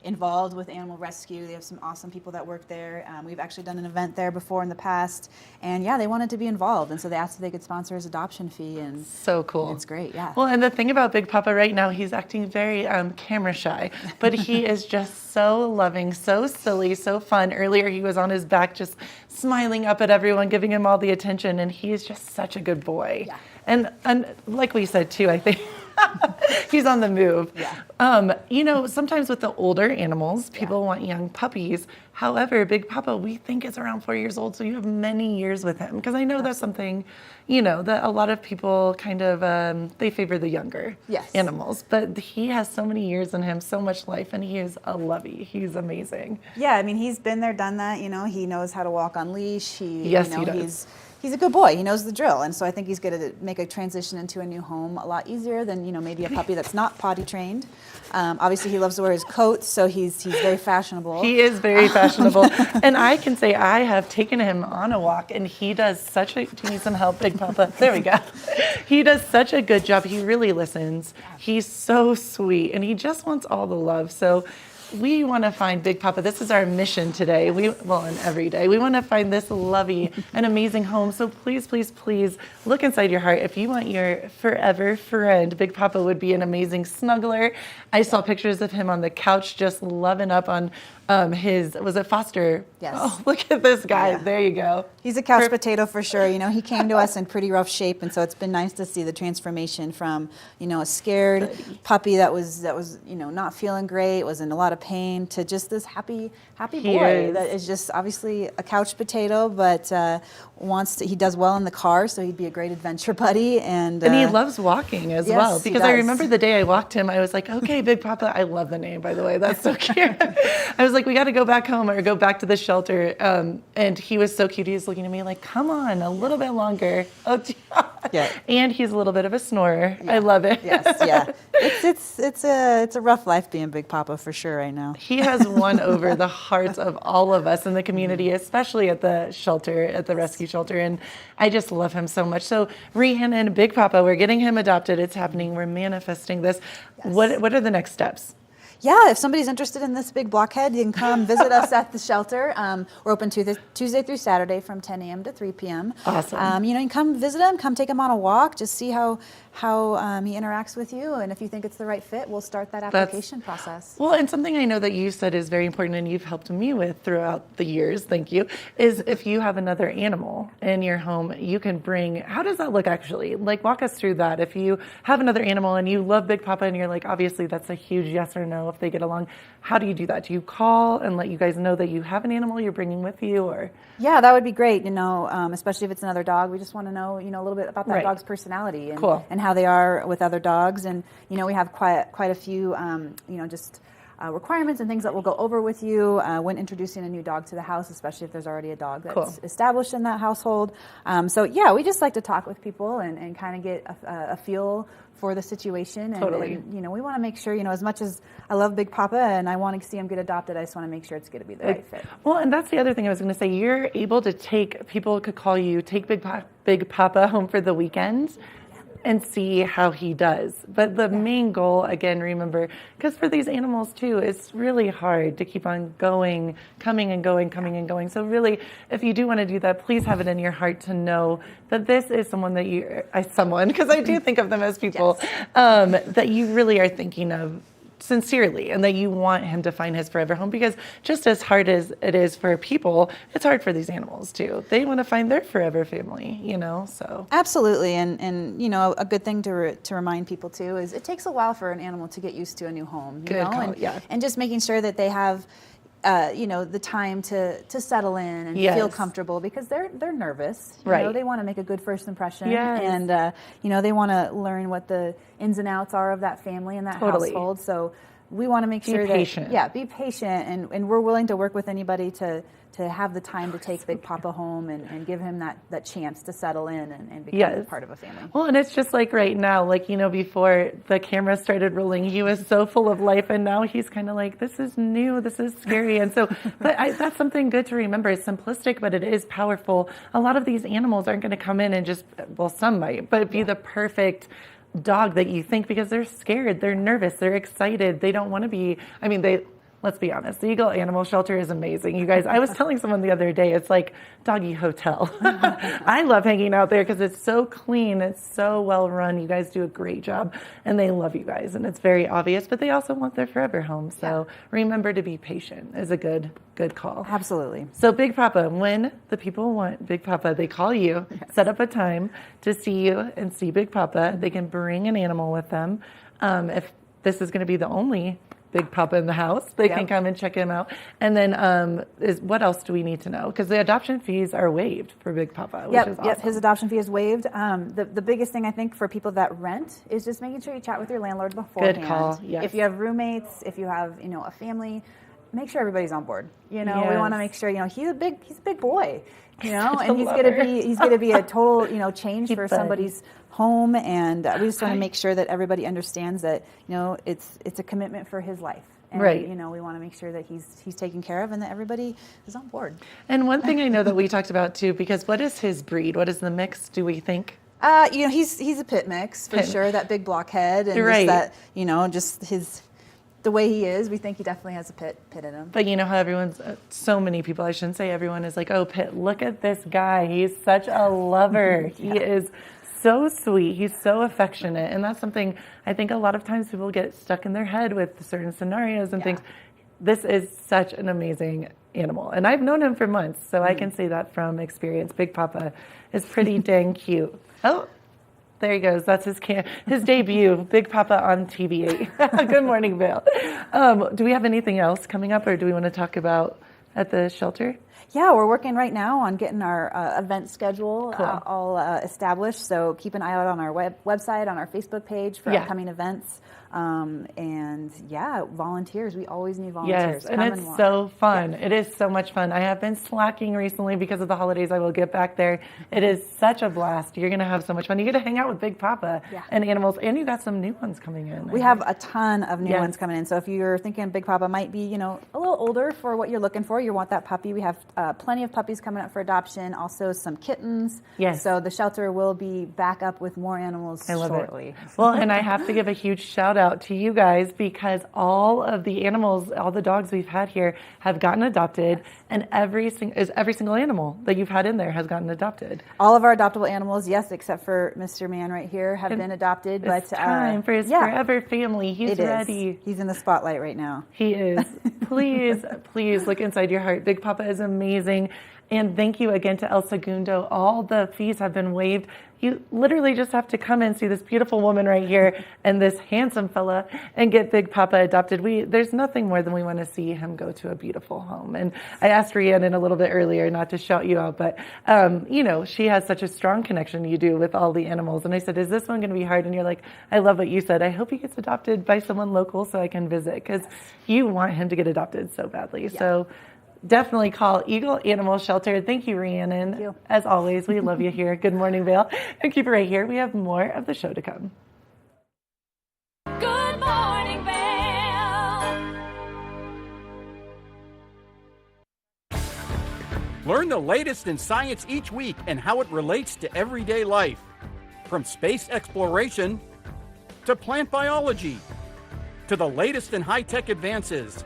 involved with animal rescue. They have some awesome people that work there. We've actually done an event there before in the past, and yeah, they wanted to be involved, and so they asked if they could sponsor his adoption fee, and so cool. It's great, yeah. Well, and the thing about Big Papa right now, he's acting very camera shy, but he is just so loving, so silly, so fun. Earlier, he was on his back just smiling up at everyone, giving him all the attention, and he is just such a good boy. Yeah. And like we said too, I think he's on the move. Yeah. You know, sometimes with the older animals, people want young puppies. However, Big Papa, we think is around 4 years old, so you have many years with him. Because I know that's something, you know, that a lot of people kind of, they favor the younger animals. But he has so many years in him, so much life, and he is a lovey. He's amazing. Yeah, I mean, he's been there, done that. You know, he knows how to walk on leash. He does. He's a good boy. He knows the drill, and so I think he's going to make a transition into a new home a lot easier than, you know, maybe a puppy that's not potty trained. Obviously, he loves to wear his coat, so he's very fashionable. He is very fashionable, and I can say I have taken him on a walk, and he does such a. Do you need some help, Big Papa? There we go. He does such a good job. He really listens. He's so sweet, and he just wants all the love. So. We want to find Big Papa. This is our mission today. And every day. We want to find this lovey and amazing home. So please, please, please look inside your heart. If you want your forever friend, Big Papa would be an amazing snuggler. I saw pictures of him on the couch just loving up on was it Foster? Yes. Oh, look at this guy. Yeah. There you go. He's a couch potato for sure. You know, he came to us in pretty rough shape, and so it's been nice to see the transformation from, you know, a scared puppy that was, you know, not feeling great, was in a lot of pain, to just this happy boy that is just obviously a couch potato, but he does well in the car, so he'd be a great adventure buddy. And he loves walking as well, because I remember the day I walked him, I was like, okay, Big Papa, I love the name, by the way, that's so cute. I was like, we got to go back home or go back to the shelter. And he was so cute. He was looking at me like, come on, a little bit longer. Oh, yeah. And he's a little bit of a snorer. Yeah. I love it. Yes, yeah. It's a rough life being Big Papa for sure, I know. He has won over the hearts of all of us in the community, especially at the shelter, at the rescue shelter. And I just love him so much. So Rhiannon and Big Papa, we're getting him adopted. It's happening. We're manifesting this. Yes. What are the next steps? Yeah, if somebody's interested in this big blockhead, you can come visit us at the shelter. We're open Tuesday through Saturday from 10 a.m. to 3 p.m. Awesome. You know, you can come visit him, come take him on a walk, just see how he interacts with you, and if you think it's the right fit, we'll start that application process. Well, and something I know that you said is very important, and you've helped me with throughout the years, thank you, is if you have another animal in your home, you can bring, how does that look actually? Like, walk us through that. If you have another animal and you love Big Papa and you're like, obviously that's a huge yes or no if they get along, how do you do that? Do you call and let you guys know that you have an animal you're bringing with you, or? Yeah, that would be great, you know, especially if it's another dog. We just want to know, you know, a little bit about that dog's personality and how they are with other dogs. And, you know, we have quite a few, you know, just requirements and things that we'll go over with you when introducing a new dog to the house, especially if there's already a dog that's established in that household. So, yeah, we just like to talk with people and kind of get a feel for the situation. And, you know, we want to make sure, you know, as much as I love Big Papa and I want to see him get adopted, I just want to make sure it's going to be the right fit. Well, and that's the other thing I was going to say. You're able to people could call you, take Big Papa home for the weekend and see how he does. But the main goal, again, remember, because for these animals too, it's really hard to keep on going, coming and going. So really, if you do want to do that, please have it in your heart to know that this is someone that because I do think of them as people, that you really are thinking of sincerely, and that you want him to find his forever home, because just as hard as it is for people, it's hard for these animals too. They want to find their forever family, you know, so. Absolutely, and you know, a good thing to remind people too is it takes a while for an animal to get used to a new home, you know, and just making sure that they have you know, the time to settle in and feel comfortable, because they're nervous. You know, they want to make a good first impression, and you know, they want to learn what the ins and outs are of that family and that household. So we want to make sure that be patient, and we're willing to work with anybody to have the time to take Big Papa home and give him that chance to settle in and become part of a family. Well, and it's just like right now, like, you know, before the camera started rolling, he was so full of life, and now he's kind of like, this is new, this is scary. And so, but that's something good to remember. It's simplistic, but it is powerful. A lot of these animals aren't going to come in and just, well, some might, but be the perfect dog that you think, because they're scared, they're nervous, they're excited, they don't want to be, I mean, let's be honest, the Eagle Animal Shelter is amazing. You guys, I was telling someone the other day, it's like doggy hotel. I love hanging out there because it's so clean. It's so well run. You guys do a great job and they love you guys. And it's very obvious, but they also want their forever home. So remember to be patient is a good call. Absolutely. So Big Papa, when the people want Big Papa, they call you, set up a time to see you and see Big Papa. They can bring an animal with them. If this is going to be the only Big Papa in the house, they can come and check him out. And then what else do we need to know? Because the adoption fees are waived for Big Papa, which is awesome. Yep, his adoption fee is waived. The biggest thing I think for people that rent is just making sure you chat with your landlord beforehand. Good call, yes. If you have roommates, if you have, a family, make sure everybody's on board. We want to make sure, he's a big boy, and he's gonna be a total, change for somebody's home, and we just want to make sure that everybody understands that, it's a commitment for his life. And, right. We want to make sure that he's taken care of and that everybody is on board. And one thing I know that we talked about too, because what is his breed? What is the mix, do we think? He's a pit mix for sure. That big blockhead and just that, the way he is, we think he definitely has a pit in him. But you know how so many people, I shouldn't say everyone, is like, oh, Pit, look at this guy. He's such a lover. He is so sweet. He's so affectionate. And that's something I think a lot of times people get stuck in their head with certain scenarios and things. This is such an amazing animal. And I've known him for months, so I can say that from experience. Big Papa is pretty dang cute. Oh, there he goes. That's his debut, Big Papa on TV8. Good morning, Vail. Do we have anything else coming up, or do we want to talk about at the shelter? Yeah, we're working right now on getting our event schedule all established. So keep an eye out on our website, on our Facebook page for upcoming events. Volunteers. We always need volunteers. Yes, and it's so fun. It is so much fun. I have been slacking recently because of the holidays. I will get back there. It is such a blast. You're going to have so much fun. You get to hang out with Big Papa and animals, and you got some new ones coming in. We have a ton of new ones coming in. So if you're thinking Big Papa might be, a little older for what you're looking for, you want that puppy. We have plenty of puppies coming up for adoption. Also some kittens. Yes. So the shelter will be back up with more animals shortly. It. Well, and I have to give a huge shout out to you guys because all of the animals, all the dogs we've had here have gotten adopted, and every single animal that you've had in there has gotten adopted. All of our adoptable animals, yes, except for Mr. Man right here, have been adopted. It's time for his forever family. He's ready. He's in the spotlight right now. He is. Please look inside your heart. Big Papa is amazing. And thank you again to El Segundo. All the fees have been waived. You literally just have to come and see this beautiful woman right here and this handsome fella and get Big Papa adopted. There's nothing more than we want to see him go to a beautiful home. And I asked Rhiannon a little bit earlier, not to shout you out, but she has such a strong connection you do with all the animals. And I said, is this one going to be hard? And you're like, I love what you said. I hope he gets adopted by someone local so I can visit, because you want him to get adopted so badly. Yeah. So definitely call Eagle Animal Shelter. Thank you, Rhiannon. Thank you. As always, we love you here. Good morning, Vail. And keep it right here. We have more of the show to come. Good morning, Vail. Learn the latest in science each week and how it relates to everyday life. From space exploration to plant biology to the latest in high-tech advances.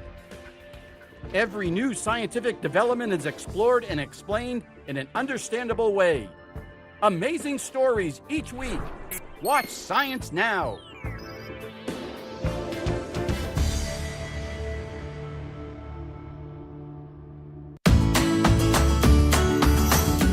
Every new scientific development is explored and explained in an understandable way. Amazing stories each week. Watch Science Now.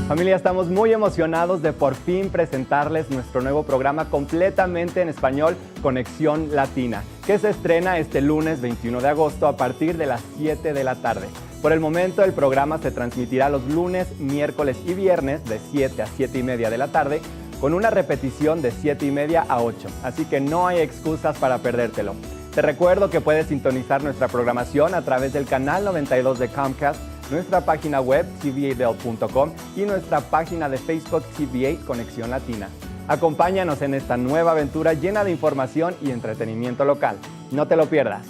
Familia, estamos muy emocionados de por fin presentarles nuestro nuevo programa completamente en español, Conexión Latina, que se estrena este lunes 21 de agosto a partir de las 7 de la tarde. Por el momento, el programa se transmitirá los lunes, miércoles y viernes de 7 a 7 y media de la tarde, con una repetición de 7 y media a 8, así que no hay excusas para perdértelo. Te recuerdo que puedes sintonizar nuestra programación a través del canal 92 de Comcast, nuestra página web tva8vail.com y nuestra página de Facebook TV8 Conexión Latina. Acompáñanos en esta nueva aventura llena de información y entretenimiento local. No te lo pierdas.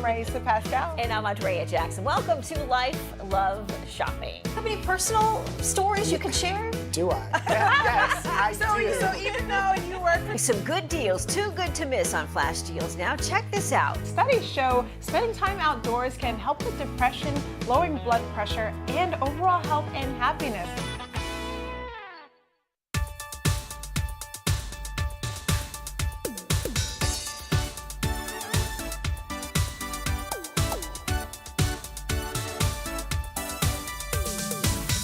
Raisa Pascal. And I'm Andrea Jackson. Welcome to Life, Love, Shopping. Have any personal stories you can share? Do I? Yes, I do. So even though you work for... Some good deals, too good to miss on Flash Deals now. Check this out. Studies show spending time outdoors can help with depression, lowering blood pressure, and overall health and happiness.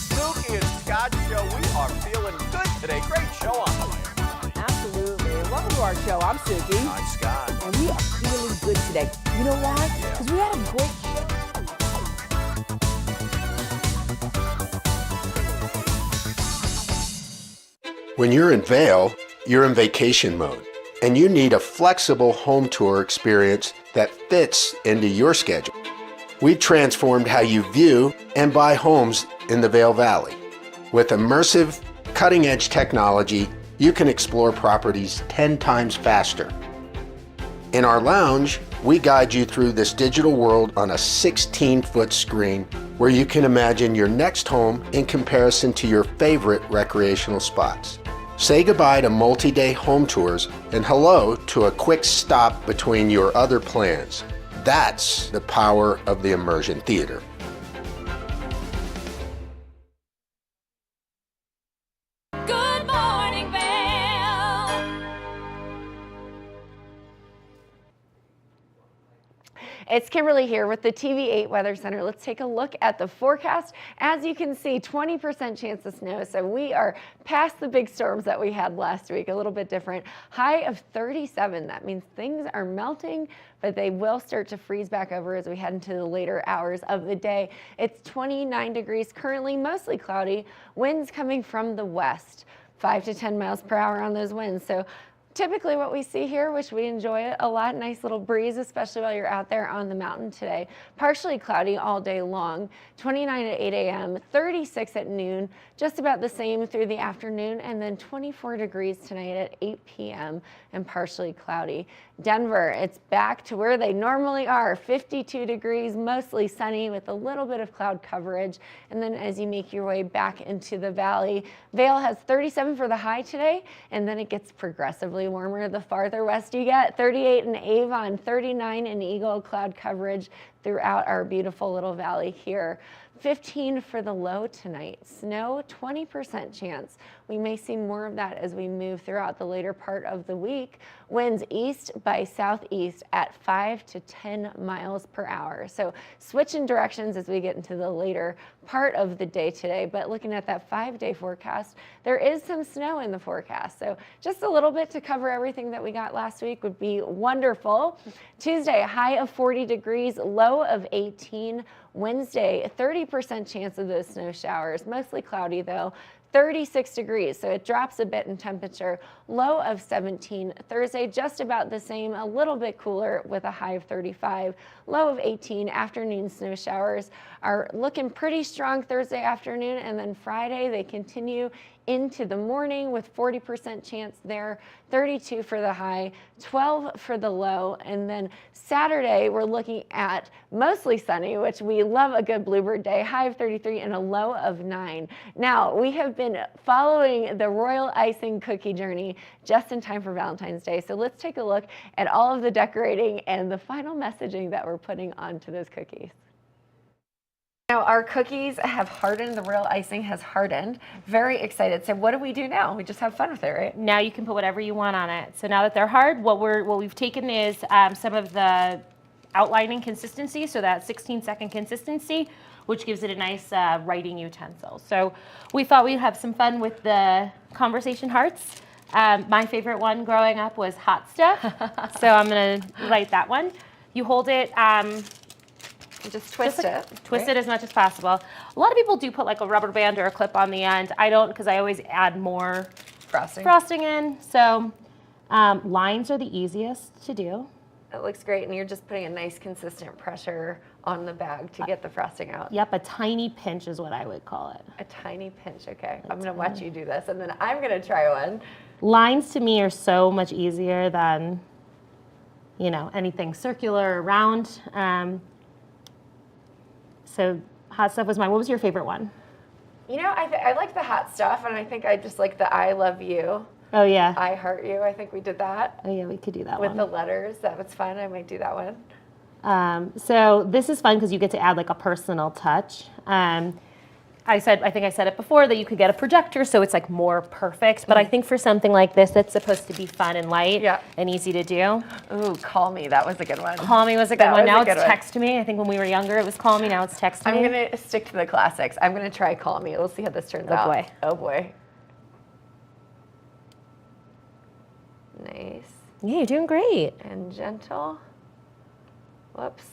Snooki and Scott show. We are feeling good today. Great show on the way. Absolutely. Welcome to our show. I'm Suki. I'm Scott. And we are feeling good today. You know why? Because we had a great show. When you're in Vail, you're in vacation mode, and you need a flexible home tour experience that fits into your schedule. We've transformed how you view and buy homes in the Vail Valley. With immersive, cutting-edge technology, you can explore properties 10 times faster. In our lounge, we guide you through this digital world on a 16-foot screen where you can imagine your next home in comparison to your favorite recreational spots. Say goodbye to multi-day home tours and hello to a quick stop between your other plans. That's the power of the immersion theater. Good morning, Vail. It's Kimberly here with the TV8 Weather Center. Let's take a look at the forecast. As you can see, 20% chance of snow. So we are past the big storms that we had last week, a little bit different. High of 37. That means things are melting, but they will start to freeze back over as we head into the later hours of the day. It's 29 degrees currently, mostly cloudy. Winds coming from the west, 5 to 10 miles per hour on those winds. So typically what we see here, which we enjoy it a lot, nice little breeze, especially while you're out there on the mountain today. Partially cloudy all day long, 29 at 8 a.m., 36 at noon, just about the same through the afternoon, and then 24 degrees tonight at 8 p.m. and partially cloudy. Denver, it's back to where they normally are, 52 degrees, mostly sunny with a little bit of cloud coverage. And then as you make your way back into the valley, Vail has 37 for the high today, and then it gets progressively warmer the farther west you get. 38 in Avon, 39 in Eagle, cloud coverage throughout our beautiful little valley here. 15 for the low tonight. Snow, 20% chance. We may see more of that as we move throughout the later part of the week. Winds east by southeast at 5 to 10 miles per hour. So switching directions as we get into the later part of the day today. But looking at that 5-day forecast, there is some snow in the forecast. So just a little bit to cover everything that we got last week would be wonderful. Tuesday, high of 40 degrees, low of 18. Wednesday, 30% chance of those snow showers, mostly cloudy though. 36 degrees, so it drops a bit in temperature, low of 17. Thursday, just about the same, a little bit cooler with a high of 35, low of 18. Afternoon snow showers are looking pretty strong Thursday afternoon, and then Friday they continue into the morning with 40% chance there, 32 for the high, 12 for the low, and then Saturday we're looking at mostly sunny, which we love a good bluebird day, high of 33 and a low of 9. Now, we have been following the royal icing cookie journey just in time for Valentine's Day, so let's take a look at all of the decorating and the final messaging that we're putting onto those cookies. Now our cookies have hardened, the royal icing has hardened. Very excited. So what do we do now? We just have fun with it, right? Now you can put whatever you want on it. So now that they're hard, what we've taken is some of the outlining consistency, so that 16-second consistency, which gives it a nice writing utensil. So we thought we'd have some fun with the conversation hearts. My favorite one growing up was hot stuff. So I'm gonna write that one. You hold it, just twist it. Twist it as much as possible. A lot of people do put like a rubber band or a clip on the end. I don't, because I always add more frosting in. So lines are the easiest to do. It looks great, and you're just putting a nice consistent pressure on the bag to get the frosting out. Yep, a tiny pinch is what I would call it. A tiny pinch, okay. I'm gonna watch you do this, and then I'm gonna try one. Lines to me are so much easier than anything circular or round. So hot stuff was mine. What was your favorite one? I like the hot stuff, and I think I just like the I love you. Oh, yeah. I heart you. I think we did that. Oh, yeah, we could do that with one. the letters. That was fun. I might do that one. So this is fun because you get to add like a personal touch. I think I said it before that you could get a projector, so it's like more perfect. But I think for something like this, that's supposed to be fun and light and easy to do. Ooh, Call Me. That was a good one. Call Me was a good one. Now it's Text Me. I think when we were younger, it was Call Me. Now it's Text Me. I'm going to stick to the classics. I'm going to try Call Me. We'll see how this turns out. Boy. Oh, boy. Nice. Yeah, you're doing great. And gentle. Whoops.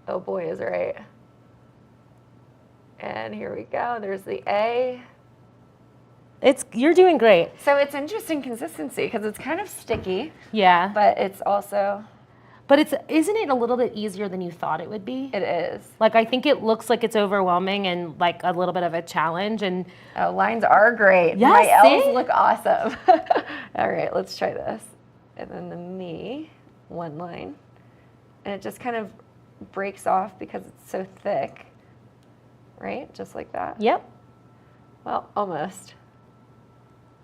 Oh, boy is right. And here we go. There's the A. You're doing great. So it's interesting consistency because it's kind of sticky. Yeah. But it's also. But isn't it a little bit easier than you thought it would be? It is. Like, I think it looks like it's overwhelming and like a little bit of a challenge. And lines are great. Yeah, My L's see? look awesome. All right, let's try this. And then the me, one line. And it just kind of breaks off because it's so thick. Right? Just like that? Yep. Well, almost.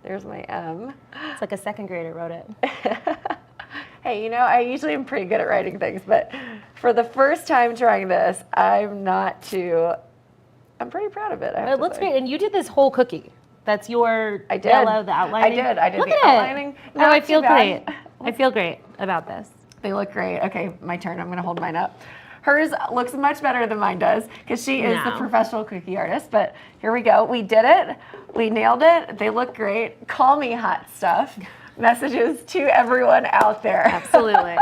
There's my M. It's like a second grader wrote it. Hey, I usually am pretty good at writing things, but for the first time trying this, I'm pretty proud of it. It looks great. And you did this whole cookie. That's your yellow, the outlining. I did Look the at outlining. Oh, I feel great. I feel great about this. They look great. Okay, my turn. I'm going to hold mine up. Hers looks much better than mine does because she is the professional cookie artist. But here we go. We did it. We nailed it. They look great. Call me hot stuff. Messages to everyone out there. Absolutely.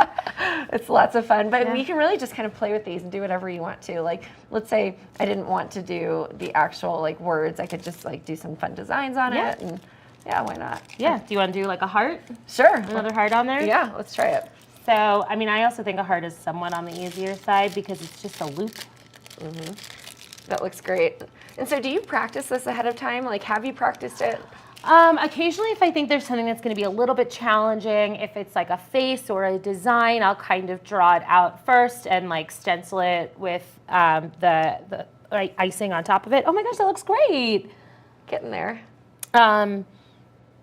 It's lots of fun. But we can really just kind of play with these and do whatever you want to. Like, let's say I didn't want to do the actual words. I could just do some fun designs on it. And why not? Yeah. Do you want to do like a heart? Sure. Another heart on there? Yeah, let's try it. So, I also think a heart is somewhat on the easier side because it's just a loop. Mm-hmm. That looks great. And so do you practice this ahead of time? Have you practiced it? Occasionally, if I think there's something that's going to be a little bit challenging, if it's like a face or a design, I'll kind of draw it out first and stencil it with the icing on top of it. Oh my gosh, that looks great. Getting there.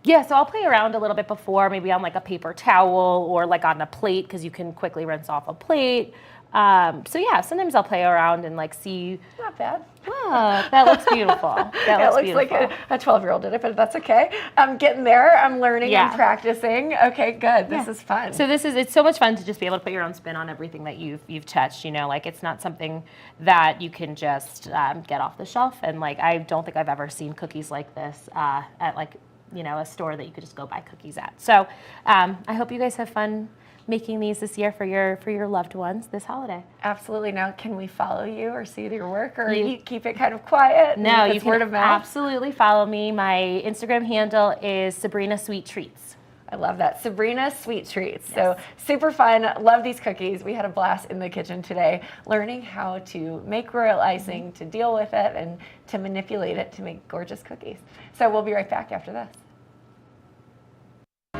Yeah, so I'll play around a little bit before, maybe on a paper towel or on a plate because you can quickly rinse off a plate. So yeah, sometimes I'll play around and see. Not bad. Oh, that looks beautiful. That looks like a 12-year-old did it, but that's okay. I'm getting there. I'm learning and practicing. Okay, good. This is fun. So it's so much fun to just be able to put your own spin on everything that you've touched. It's not something that you can just get off the shelf. And I don't think I've ever seen cookies like this at a store that you could just go buy cookies at. So I hope you guys have fun making these this year for your loved ones this holiday. Absolutely. Now, can we follow you or see your work, or you keep it kind of quiet? No, you can word of mouth? Absolutely follow me. My Instagram handle is Sabrina Sweet Treats. I love that. Sabrina Sweet Treats. Yes. So super fun. Love these cookies. We had a blast in the kitchen today learning how to make royal icing, to deal with it, and to manipulate it to make gorgeous cookies. So we'll be right back after this.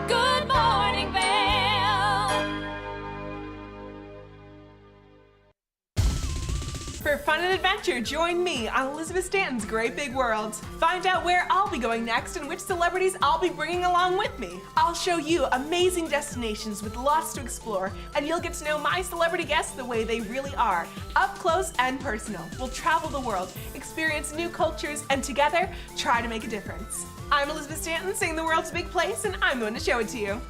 Good morning, Vail. For fun and adventure, join me on Elizabeth Stanton's Great Big World. Find out where I'll be going next and which celebrities I'll be bringing along with me. I'll show you amazing destinations with lots to explore, and you'll get to know my celebrity guests the way they really are, up close and personal. We'll travel the world, experience new cultures, and together, try to make a difference. I'm Elizabeth Stanton, saying the world's a big place, and I'm going to show it to you.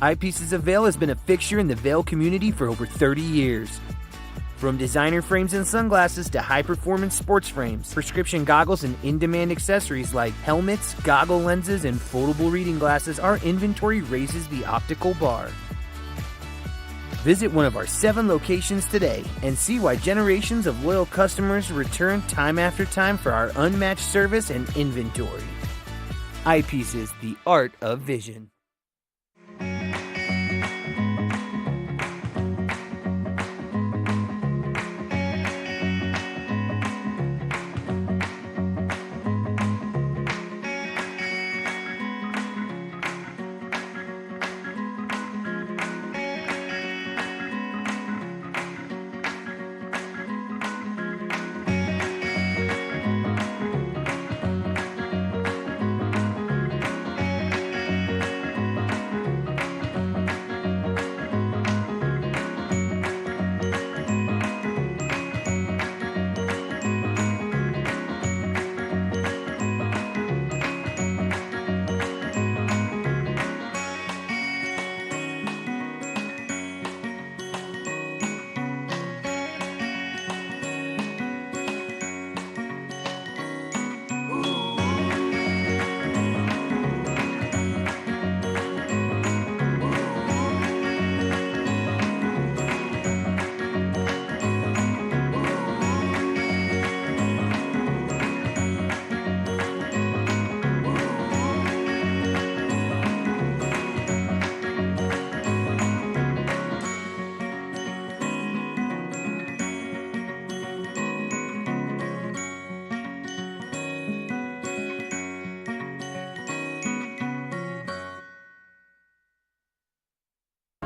Eyepieces of Vail has been a fixture in the Vail community for over 30 years. From designer frames and sunglasses to high-performance sports frames, prescription goggles, and in-demand accessories like helmets, goggle lenses, and foldable reading glasses, our inventory raises the optical bar. Visit one of our 7 locations today and see why generations of loyal customers return time after time for our unmatched service and inventory. Eyepieces, the art of vision.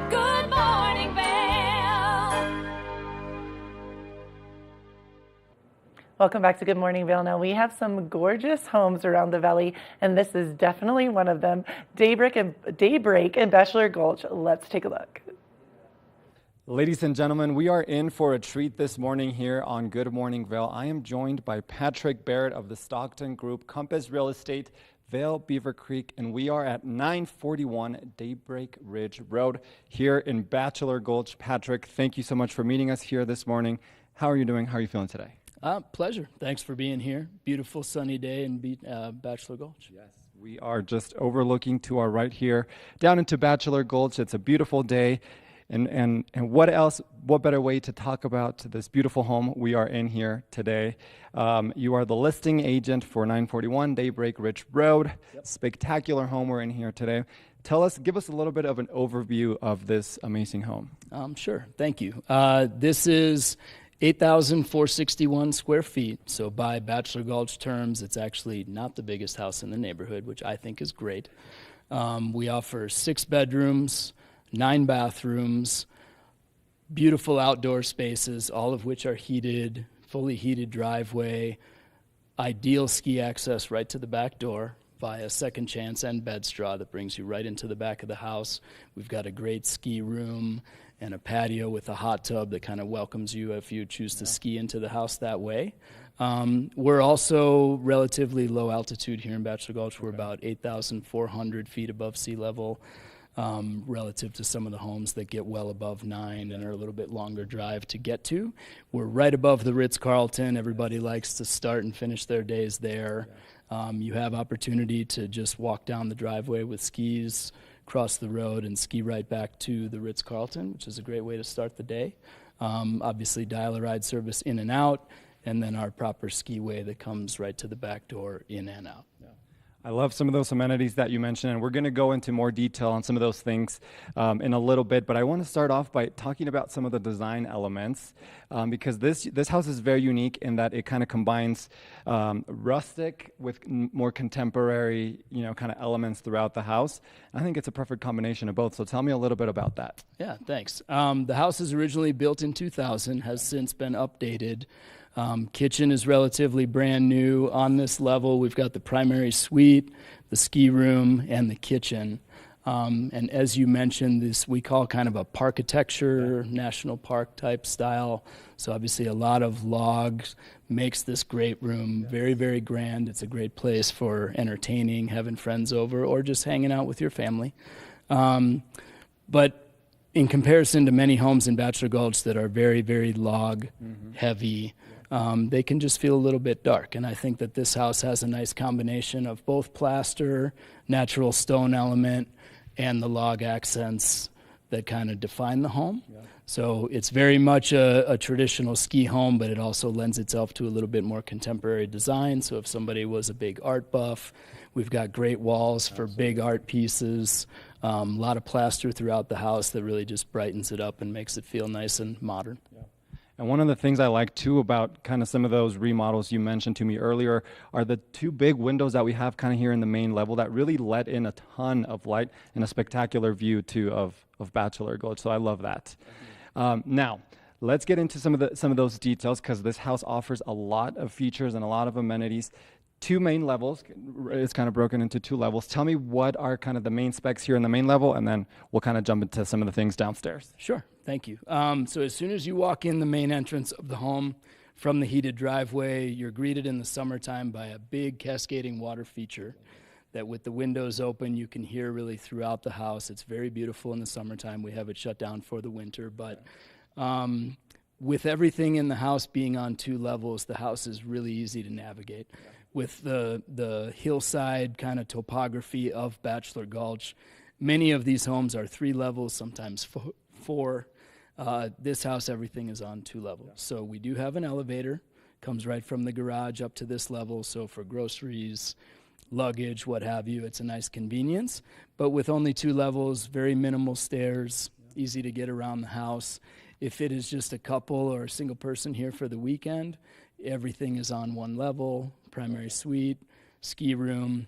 Good morning, Vail. Welcome back to Good Morning Vail. Now we have some gorgeous homes around the valley, and this is definitely one of them. Daybreak and Bachelor Gulch. Let's take a look. Ladies and gentlemen, we are in for a treat this morning here on Good Morning Vail. I am joined by Patrick Barrett of the Stockton Group, Compass Real Estate, Vail, Beaver Creek, and we are at 941 Daybreak Ridge Road here in Bachelor Gulch. Patrick, thank you so much for meeting us here this morning. How are you doing? How are you feeling today? Pleasure. Thanks for being here. Beautiful sunny day in Bachelor Gulch. Yes, we are just overlooking to our right here down into Bachelor Gulch. It's a beautiful day. And what better way to talk about this beautiful home we are in here today. You are the listing agent for 941 Daybreak Ridge Road. Yep. Spectacular home we're in here today. Give us a little bit of an overview of this amazing home. Sure, thank you. This is 8,461 square feet. So by Bachelor Gulch terms, it's actually not the biggest house in the neighborhood, which I think is great. We offer 6 bedrooms, 9 bathrooms, beautiful outdoor spaces, all of which are heated, fully heated driveway, ideal ski access right to the back door via Second Chance and bed straw that brings you right into the back of the house. We've got a great ski room and a patio with a hot tub that kind of welcomes you if you choose to ski into the house that way. We're also relatively low altitude here in Bachelor Gulch. We're about 8,400 feet above sea level. Relative to some of the homes that get well above 9 and are a little bit longer drive to get to. We're right above the Ritz-Carlton. Everybody likes to start and finish their days there. You have opportunity to just walk down the driveway with skis, cross the road, and ski right back to the Ritz-Carlton, which is a great way to start the day. Obviously, dial-a-ride service in and out, and then our proper skiway that comes right to the back door in and out. I love some of those amenities that you mentioned, and we're going to go into more detail on some of those things in a little bit. But I want to start off by talking about some of the design elements because this house is very unique in that it kind of combines rustic with more contemporary, kind of elements throughout the house. I think it's a perfect combination of both. So tell me a little bit about that. Yeah, thanks. The house is originally built in 2000, has since been updated. Kitchen is relatively brand new. On this level, we've got the primary suite, the ski room, and the kitchen. And as you mentioned, this we call kind of a parkitecture, national park type style. So obviously a lot of logs makes this great room very, very grand. It's a great place for entertaining, having friends over, or just hanging out with your family. But in comparison to many homes in Bachelor Gulch that are very, very log heavy, they can just feel a little bit dark. And I think that this house has a nice combination of both plaster, natural stone element, and the log accents that kind of define the home. So it's very much a traditional ski home, but it also lends itself to a little bit more contemporary design. So if somebody was a big art buff, we've got great walls for big art pieces, a lot of plaster throughout the house that really just brightens it up and makes it feel nice and modern. And one of the things I like too about kind of some of those remodels you mentioned to me earlier are the two big windows that we have kind of here in the main level that really let in a ton of light and a spectacular view too of Bachelor Gulch. So I love that. Now, let's get into some of those details, because this house offers a lot of features and a lot of amenities. Two main levels. It's kind of broken into two levels. Tell me what are kind of the main specs here in the main level, and then we'll kind of jump into some of the things downstairs. Sure, thank you. So as soon as you walk in the main entrance of the home from the heated driveway, you're greeted in the summertime by a big cascading water feature that with the windows open, you can hear really throughout the house. It's very beautiful in the summertime. We have it shut down for the winter, but with everything in the house being on two levels, the house is really easy to navigate. With the hillside kind of topography of Bachelor Gulch, many of these homes are 3 levels, sometimes 4. This house, everything is on 2 levels. So we do have an elevator, comes right from the garage up to this level. So for groceries, luggage, what have you, it's a nice convenience. But with only 2 levels, very minimal stairs, easy to get around the house. If it is just a couple or a single person here for the weekend, everything is on 1 level, primary suite, ski room.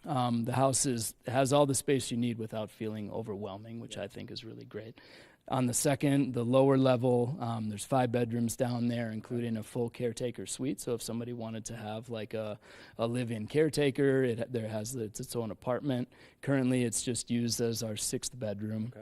The house has all the space you need without feeling overwhelming, which I think is really great. On the lower level, there's 5 bedrooms down there, including a full caretaker suite. So if somebody wanted to have like a live-in caretaker, it's its own apartment. Currently, it's just used as our 6th bedroom.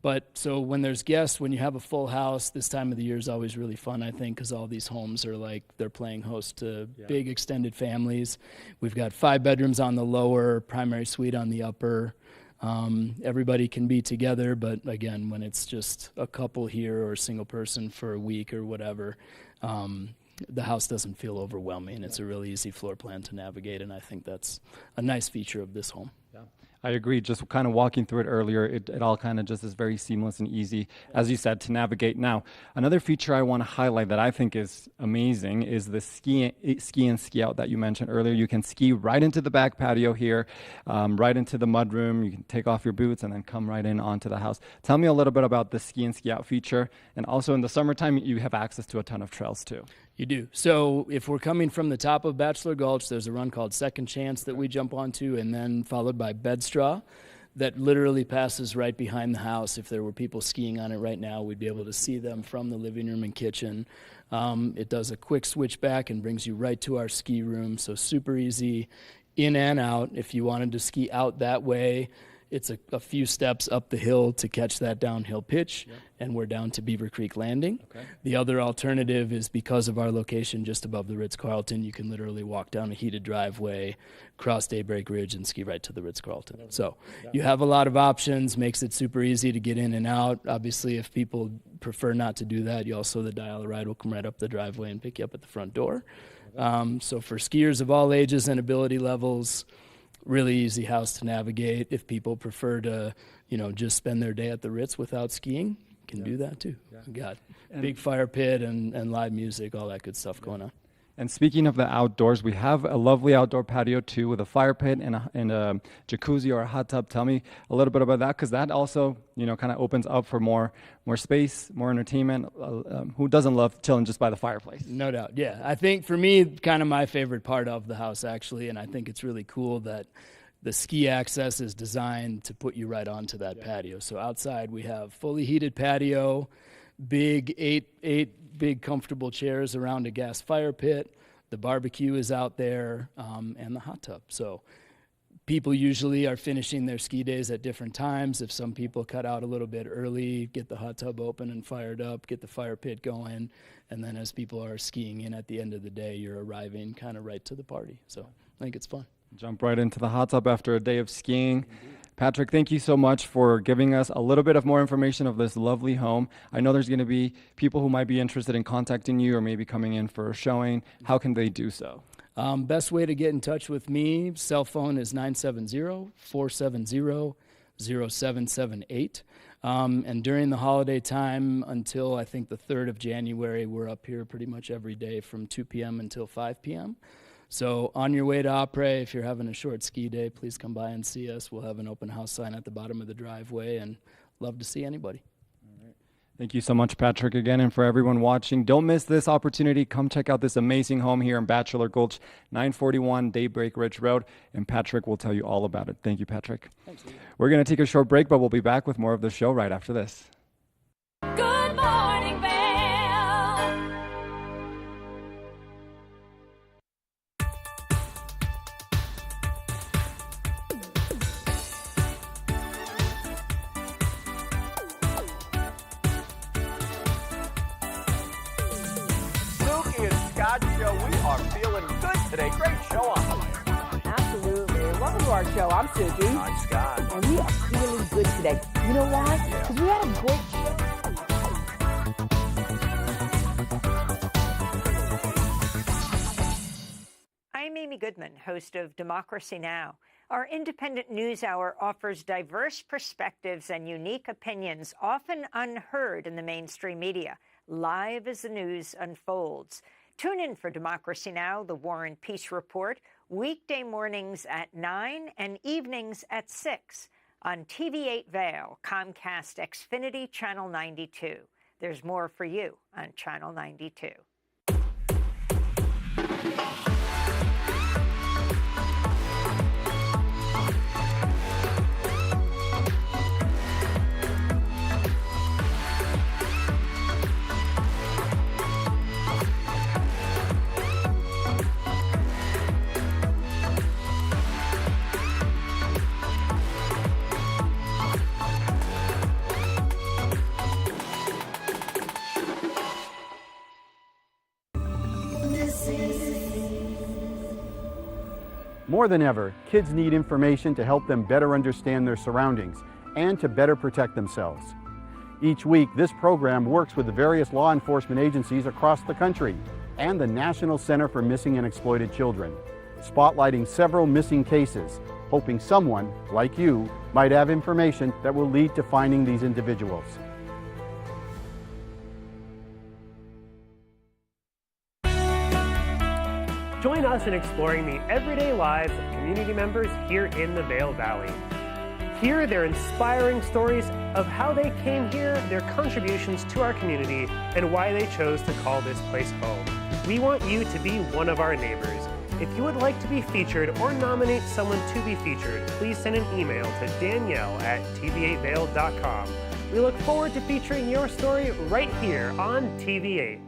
But so when there's guests, when you have a full house, this time of the year is always really fun, I think, because all these homes are like they're playing host to big extended families. We've got 5 bedrooms on the lower, primary suite on the upper. Everybody can be together, but again, when it's just a couple here or a single person for a week or whatever, the house doesn't feel overwhelming. It's a really easy floor plan to navigate, and I think that's a nice feature of this home. I agree. Just kind of walking through it earlier, it all kind of just is very seamless and easy, as you said, to navigate. Now, another feature I want to highlight that I think is amazing is the ski and ski out that you mentioned earlier. You can ski right into the back patio here, right into the mud room. You can take off your boots and then come right in onto the house. Tell me a little bit about the ski and ski out feature. And also in the summertime, you have access to a ton of trails too. You do. So if we're coming from the top of Bachelor Gulch, there's a run called Second Chance that we jump onto, and then followed by Bedstraw that literally passes right behind the house. If there were people skiing on it right now, we'd be able to see them from the living room and kitchen. It does a quick switch back and brings you right to our ski room, so super easy in and out. If you wanted to ski out that way, it's a few steps up the hill to catch that downhill pitch, and we're down to Beaver Creek Landing. The other alternative is because of our location just above the Ritz-Carlton, you can literally walk down a heated driveway, cross Daybreak Ridge, and ski right to the Ritz-Carlton. So you have a lot of options, makes it super easy to get in and out. Obviously, if people prefer not to do that, the Dial-A-Ride will come right up the driveway and pick you up at the front door. So for skiers of all ages and ability levels, really easy house to navigate. If people prefer to, just spend their day at the Ritz without skiing, can do that too. We got big fire pit and live music, all that good stuff going on. And speaking of the outdoors, we have a lovely outdoor patio too with a fire pit and a jacuzzi or a hot tub. Tell me a little bit about that, because that also, kind of opens up for more space, more entertainment. Who doesn't love chilling just by the fireplace? No doubt, yeah. I think for me, kind of my favorite part of the house actually, and I think it's really cool that the ski access is designed to put you right onto that patio. So outside we have fully heated patio, big eight big comfortable chairs around a gas fire pit. The barbecue is out there, and the hot tub. So people usually are finishing their ski days at different times. If some people cut out a little bit early, get the hot tub open and fired up, get the fire pit going, and then as people are skiing in at the end of the day, you're arriving kind of right to the party. So I think it's fun. Jump right into the hot tub after a day of skiing. Patrick, thank you so much for giving us a little bit of more information of this lovely home. I know there's going to be people who might be interested in contacting you or maybe coming in for a showing. How can they do so? Best way to get in touch with me, cell phone is 970-470-0778. And during the holiday time until I think the 3rd of January, we're up here pretty much every day from 2 p.m. until 5 p.m. So on your way to Opry, if you're having a short ski day, please come by and see us. We'll have an open house sign at the bottom of the driveway and love to see anybody. Thank you so much, Patrick, again. And for everyone watching, don't miss this opportunity. Come check out this amazing home here in Bachelor Gulch, 941 Daybreak Ridge Road. And Patrick will tell you all about it. Thank you, Patrick. Thanks. We're going to take a short break, but we'll be back with more of the show right after this. Good morning, Vail. Snooki and Scott show. We are feeling good today. Great show on the way. Absolutely. Welcome to our show. I'm Suki. I'm Scott. And we are feeling good today. You know why? Because we had a great show. I'm Amy Goodman, host of Democracy Now! Our independent news hour offers diverse perspectives and unique opinions, often unheard in the mainstream media, live as the news unfolds. Tune in for Democracy Now!, the War and Peace Report, weekday mornings at 9 and evenings at 6 on TV8 Vail, Comcast Xfinity Channel 92. There's more for you on Channel 92. More than ever, kids need information to help them better understand their surroundings and to better protect themselves. Each week, this program works with the various law enforcement agencies across the country and the National Center for Missing and Exploited Children, spotlighting several missing cases, hoping someone, like you, might have information that will lead to finding these individuals. Join us in exploring the everyday lives of community members here in the Vail Valley. Hear their inspiring stories of how they came here, their contributions to our community, and why they chose to call this place home. We want you to be one of our neighbors. If you would like to be featured or nominate someone to be featured, please send an email to danielle@tv8vail.com. We look forward to featuring your story right here on TV8.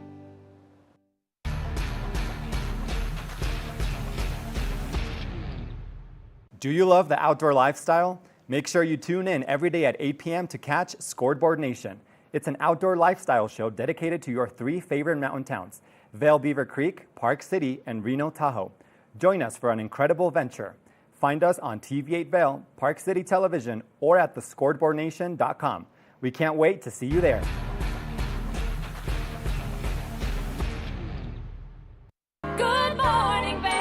Do you love the outdoor lifestyle? Make sure you tune in every day at 8 p.m. to catch Scoreboard Nation. It's an outdoor lifestyle show dedicated to your 3 favorite mountain towns, Vail Beaver Creek, Park City, and Reno Tahoe. Join us for an incredible venture. Find us on TV8 Vail, Park City Television, or at thescoreboardnation.com. We can't wait to see you there. Good morning, Vail.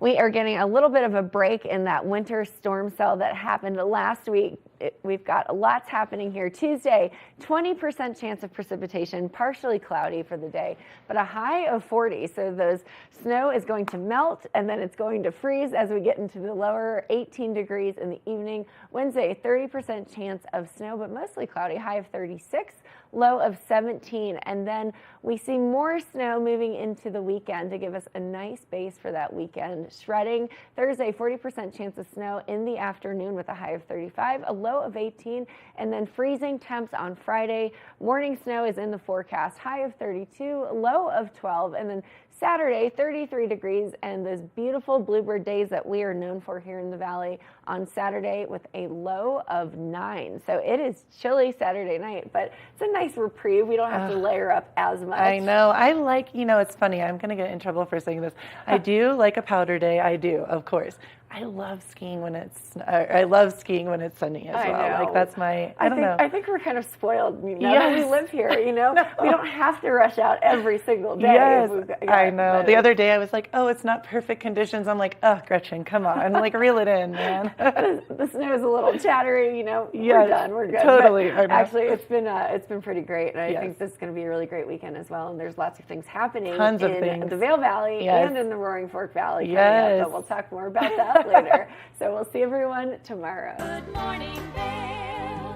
We are getting a little bit of a break in that winter storm cell that happened last week. We've got lots happening here. Tuesday, 20% chance of precipitation, partially cloudy for the day, but a high of 40. So those snow is going to melt and then it's going to freeze as we get into the lower 18 degrees in the evening. Wednesday, 30% chance of snow, but mostly cloudy, high of 36. Low of 17, and then we see more snow moving into the weekend to give us a nice base for that weekend. Shredding Thursday, 40% chance of snow in the afternoon with a high of 35, a low low of 18, and then freezing temps on Friday. Morning snow is in the forecast, high of 32, low of 12, and then Saturday, 33 degrees, and those beautiful bluebird days that we are known for here in the Valley on Saturday with a low of 9. So it is chilly Saturday night, but it's a nice reprieve. We don't have to layer up as much. I know. I like, it's funny. I'm going to get in trouble for saying this. I do like a powder day. I do, of course. I love skiing when it's sunny as well. Know. Like that's my, I don't know. I think we're kind of spoiled now that we live here, We don't have to rush out every single day. Yes, I know. The other day I was like, oh, it's not perfect conditions. I'm like, oh, Gretchen, come on. Like, reel it in, man. The snow is a little chattery, Yes, we're done. We're good. Totally. But actually, it's been pretty great. And I think this is going to be a really great weekend as well. And there's lots of things happening Tons of in things. the Vail Valley and in the Roaring Fork Valley coming up. But we'll talk more about that later. So we'll see everyone tomorrow. Good morning, Vail.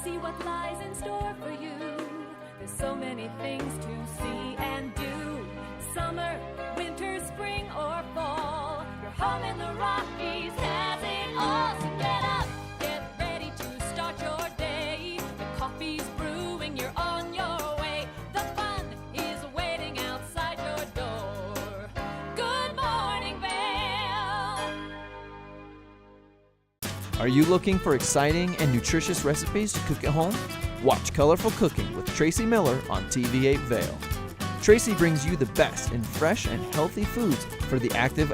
See what lies in store for you. There's so many things to see and do. Summer, winter, spring, or fall. Your home in the Rockies has it all. So get up, get ready to start your day. The coffee's brewing, you're on your way. The fun is waiting outside your door. Good morning, Vail. Are you looking for exciting and nutritious recipes to cook at home? Watch Colorful Cooking with Tracy Miller on TV8 Vail. Tracy brings you the best in fresh and healthy foods for the active